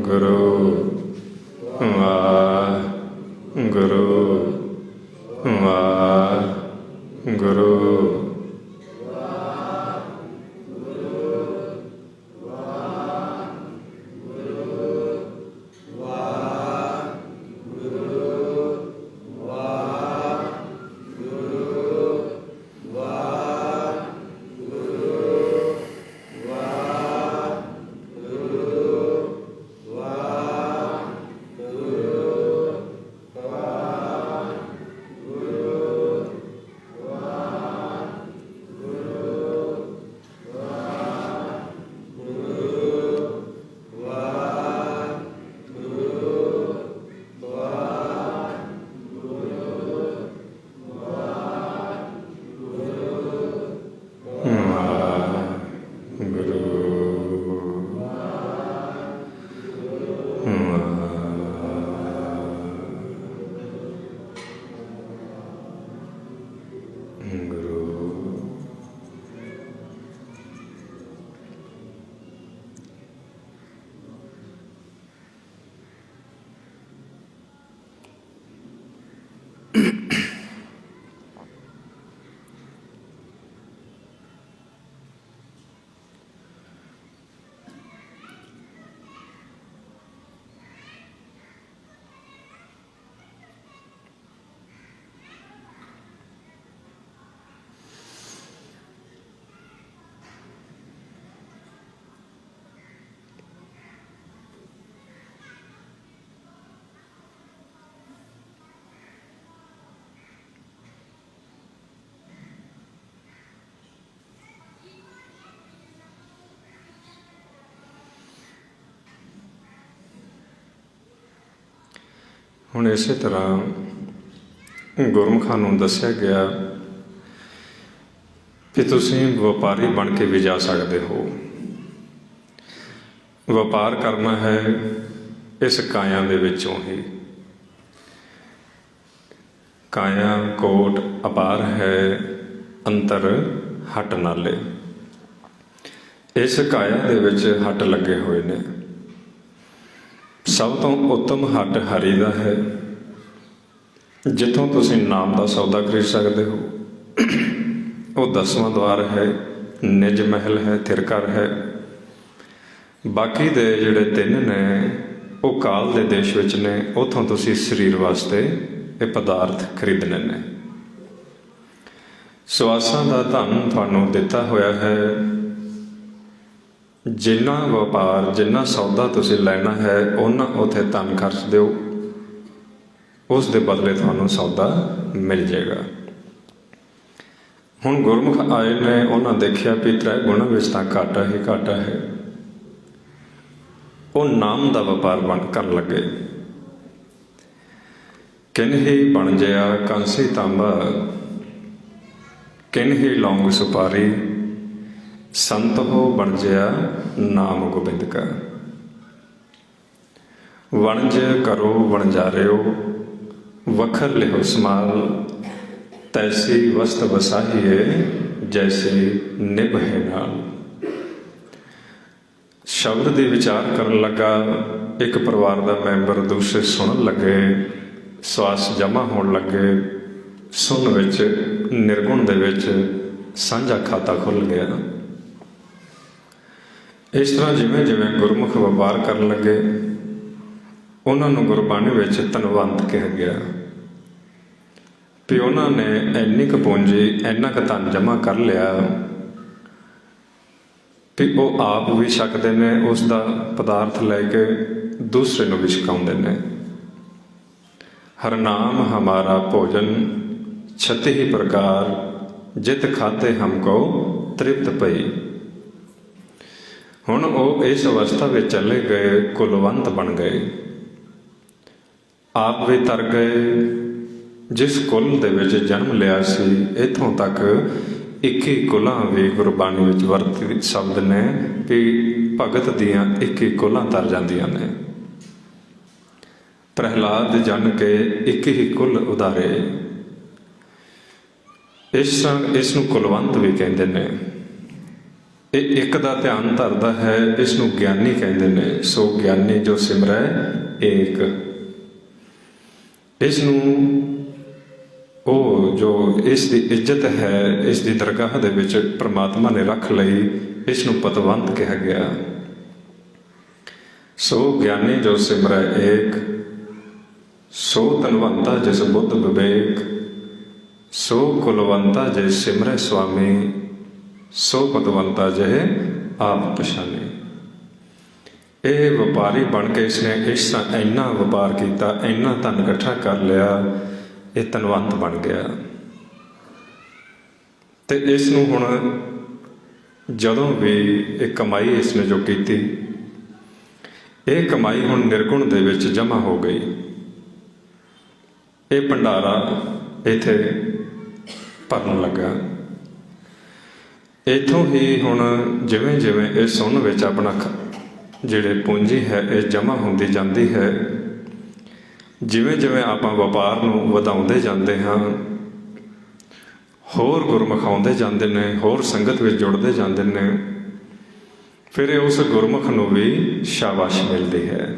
ਗੁਰੂ ਵਾਹਿਗੁਰੂ ਵਾਹਿਗੁਰੂ। ਹੁਣ ਇਸੇ ਤਰ੍ਹਾਂ ਗੁਰਮੁਖਾਂ ਨੂੰ ਦੱਸਿਆ ਗਿਆ ਕਿ ਤੁਸੀਂ ਵਪਾਰੀ ਬਣ ਕੇ ਵੀ ਜਾ ਸਕਦੇ ਹੋ। ਵਪਾਰ ਕਰਨਾ ਹੈ ਇਸ ਕਾਇਆ ਦੇ ਵਿੱਚੋਂ ਹੀ। ਕਾਇਆ ਕੋਟ ਅਪਾਰ ਹੈ, ਅੰਤਰ ਹੱਟ ਨਾਲੇ। ਇਸ ਕਾਇਆ ਦੇ ਵਿੱਚ ਹੱਟ ਲੱਗੇ ਹੋਏ ਨੇ। ਸਭ ਤੋਂ ਉੱਤਮ ਹੱਟ ਹਰੀ ਦਾ ਹੈ, ਜਿੱਥੋਂ ਤੁਸੀਂ ਨਾਮ ਦਾ ਸੌਦਾ ਖਰੀਦ ਸਕਦੇ ਹੋ। ਉਹ 10ਵਾਂ ਦੁਆਰ ਹੈ, ਨਿਜ ਮਹਿਲ ਹੈ, ਥਿਰ ਘਰ ਹੈ। ਬਾਕੀ ਦੇ ਜਿਹੜੇ 3 ਨੇ ਉਹ ਕਾਲ ਦੇ ਦੇਸ਼ ਵਿੱਚ ਨੇ। ਉੱਥੋਂ ਤੁਸੀਂ ਸਰੀਰ ਵਾਸਤੇ ਇਹ ਪਦਾਰਥ ਖਰੀਦਣੇ ਨੇ। ਸਵਾਸਾਂ ਦਾ ਧਨ ਤੁਹਾਨੂੰ ਦਿੱਤਾ ਹੋਇਆ ਹੈ। ਜਿੰਨਾ ਵਪਾਰ, ਜਿੰਨਾ ਸੌਦਾ ਤੁਸੀਂ ਲੈਣਾ ਹੈ, ਉਹਨਾਂ ਉੱਥੇ ਧਨ ਖਰਚ ਦਿਓ, ਉਸ ਦੇ ਬਦਲੇ ਤੁਹਾਨੂੰ ਸੌਦਾ ਮਿਲ ਜਾਏਗਾ। ਹੁਣ ਗੁਰਮੁਖ ਆਏ ਨੇ, ਉਹਨਾਂ ਦੇਖਿਆ ਵੀ 3 ਗੁਣਾਂ ਵਿੱਚ ਤਾਂ ਘਾਟਾ ਹੀ ਘਾਟਾ ਹੈ। ਉਹ ਨਾਮ ਦਾ ਵਪਾਰ ਕਰਨ ਲੱਗੇ। ਕਿਨਹੀ ਬਣ ਜਿਆ ਕਾਂਸੀ ਤਾਂਬਾ, ਕਿਨਹੀ ਲੌਂਗ ਸੁਪਾਰੀ, ਸੰਤ ਹੋ ਬਣ ਜਿਆ ਨਾਮ ਗੋਬਿੰਦ ਕਾ। ਵਣਜ ਕਰੋ ਵਣਜਾਰਿਓ, ਵਖਰ ਲਿਹੋ ਸਮਾਲ, ਤੈਸੀ ਵਸਤ ਵਸਾਹੀਏ, ਜੈਸੀ ਨਿਭ ਹੈ ਨਾਲ। ਸ਼ਬਦ ਦੀ ਵਿਚਾਰ ਕਰਨ ਲੱਗਾ। ਇੱਕ ਪਰਿਵਾਰ ਦਾ ਮੈਂਬਰ ਦੂਸਰੇ ਸੁਣਨ ਲੱਗੇ, ਸਵਾਸ ਜਮ੍ਹਾਂ ਹੋਣ ਲੱਗੇ। ਸੁਣ ਵਿੱਚ, ਨਿਰਗੁਣ ਦੇ ਵਿੱਚ ਸਾਂਝਾ ਖਾਤਾ ਖੁੱਲ੍ਹ ਗਿਆ। ਇਸ ਤਰ੍ਹਾਂ ਜਿਵੇਂ ਜਿਵੇਂ ਗੁਰਮੁਖ ਵਪਾਰ ਕਰਨ ਲੱਗੇ, ਉਹਨਾਂ ਨੂੰ ਗੁਰਬਾਣੀ ਵਿੱਚ ਧਨਵੰਤ ਕਿਹਾ ਗਿਆ ਵੀ ਉਹਨਾਂ ਨੇ ਇੰਨੀ ਕੁ ਪੂੰਜੀ, ਇੰਨਾ ਕੁ ਧਨ ਜਮ੍ਹਾਂ ਕਰ ਲਿਆ ਵੀ ਉਹ ਆਪ ਵੀ ਛਕਦੇ ਨੇ, ਉਸ ਦਾ ਪਦਾਰਥ ਲੈ ਕੇ ਦੂਸਰੇ ਨੂੰ ਵੀ ਛਕਾਉਂਦੇ ਨੇ। ਹਰ ਨਾਮ ਹਮਾਰਾ ਭੋਜਨ, ਛਤੀ ਹੀ ਪ੍ਰਕਾਰ, ਜਿਤ ਖਾਤੇ ਹਮਕੋ ਤ੍ਰਿਪਤ ਪਈ। ਹੁਣ ਉਹ ਇਸ ਅਵਸਥਾ ਵਿੱਚ ਚਲੇ ਗਏ, ਕੁਲਵੰਤ ਬਣ ਗਏ। ਆਪ ਵੀ ਤਰ ਗਏ। ਜਿਸ ਕੁਲ ਦੇ ਵਿੱਚ ਜਨਮ ਲਿਆ ਸੀ, ਇੱਥੋਂ ਤੱਕ 21 ਕੁਲਾਂ ਵੀ ਗੁਰਬਾਣੀ ਵਿੱਚ ਵਰਤੇ ਸ਼ਬਦ ਨੇ ਵੀ ਭਗਤ ਦੀਆਂ 21 ਕੁਲਾਂ ਤਰ ਜਾਂਦੀਆਂ ਨੇ। ਪ੍ਰਹਿਲਾਦ ਜਨ ਕੇ 21 ਕੁਲ ਉਧਾਰੇ। ਇਸ ਨੂੰ ਕੁਲਵੰਤ ਵੀ ਕਹਿੰਦੇ ਨੇ। ਇਹ ਇੱਕ ਦਾ ਧਿਆਨ ਧਰਦਾ ਹੈ, ਇਸ ਨੂੰ ਗਿਆਨੀ ਕਹਿੰਦੇ ਨੇ। ਸੋ ਗਿਆਨੀ ਜੋ ਸਿਮਰੈ ਏਕ, ਇਸ ਨੂੰ ਉਹ ਜੋ ਇਸ ਦੀ ਇੱਜ਼ਤ ਹੈ, ਇਸ ਦੀ ਦਰਗਾਹ ਦੇ ਵਿੱਚ ਪ੍ਰਮਾਤਮਾ ਨੇ ਰੱਖ ਲਈ, ਇਸ ਨੂੰ ਪਤਵੰਤ ਕਿਹਾ ਗਿਆ। ਸੋ ਗਿਆਨੀ ਜੋ ਸਿਮਰੈ ਏਕ, ਸੋ ਧਨਵੰਤਾ ਜਿਸ ਬੁੱਧ ਵਿਵੇਕ, ਸੋ ਕੁਲਵੰਤਾ ਜੇ ਸਿਮਰੈ ਸੁਆਮੀ, ਸੋ ਪਤਵੰਤਾ ਜੇ ਆਪ ਪਛਾਣੇ। ਇਹ ਵਪਾਰੀ ਬਣ ਕੇ ਇਸਨੇ ਇਸ ਤਰ੍ਹਾਂ ਇੰਨਾ ਵਪਾਰ ਕੀਤਾ, ਇੰਨਾ ਧਨ ਇਕੱਠਾ ਕਰ ਲਿਆ, ਇਹ ਧਨਵੰਤ ਬਣ ਗਿਆ। ਤੇ ਇਸ ਨੂੰ ਹੁਣ ਜਦੋਂ ਵੀ ਇਹ ਕਮਾਈ ਇਸਨੇ ਜੋ ਕੀਤੀ, ਇਹ ਕਮਾਈ ਹੁਣ ਨਿਰਗੁਣ ਦੇ ਵਿੱਚ ਜਮ੍ਹਾਂ ਹੋ ਗਈ। ਇਹ ਭੰਡਾਰਾ ਇੱਥੇ ਭਰਨ ਲੱਗਾ। ਇੱਥੋਂ ਹੀ ਹੁਣ ਜਿਵੇਂ ਜਿਵੇਂ ਇਹ ਸੁੰਨ ਵਿੱਚ ਆਪਣਾ ਜਿਹੜੇ ਪੂੰਜੀ ਹੈ ਇਹ ਜਮ੍ਹਾਂ ਹੁੰਦੀ ਜਾਂਦੀ ਹੈ, ਜਿਵੇਂ ਜਿਵੇਂ ਆਪਾਂ ਵਪਾਰ ਨੂੰ ਵਧਾਉਂਦੇ ਜਾਂਦੇ ਹਾਂ, ਹੋਰ ਗੁਰਮੁਖ ਆਉਂਦੇ ਜਾਂਦੇ ਨੇ, ਹੋਰ ਸੰਗਤ ਵਿੱਚ ਜੁੜਦੇ ਜਾਂਦੇ ਨੇ, ਫਿਰ ਉਸ ਗੁਰਮੁਖ ਨੂੰ ਵੀ ਸ਼ਾਬਾਸ਼ ਮਿਲਦੀ ਹੈ।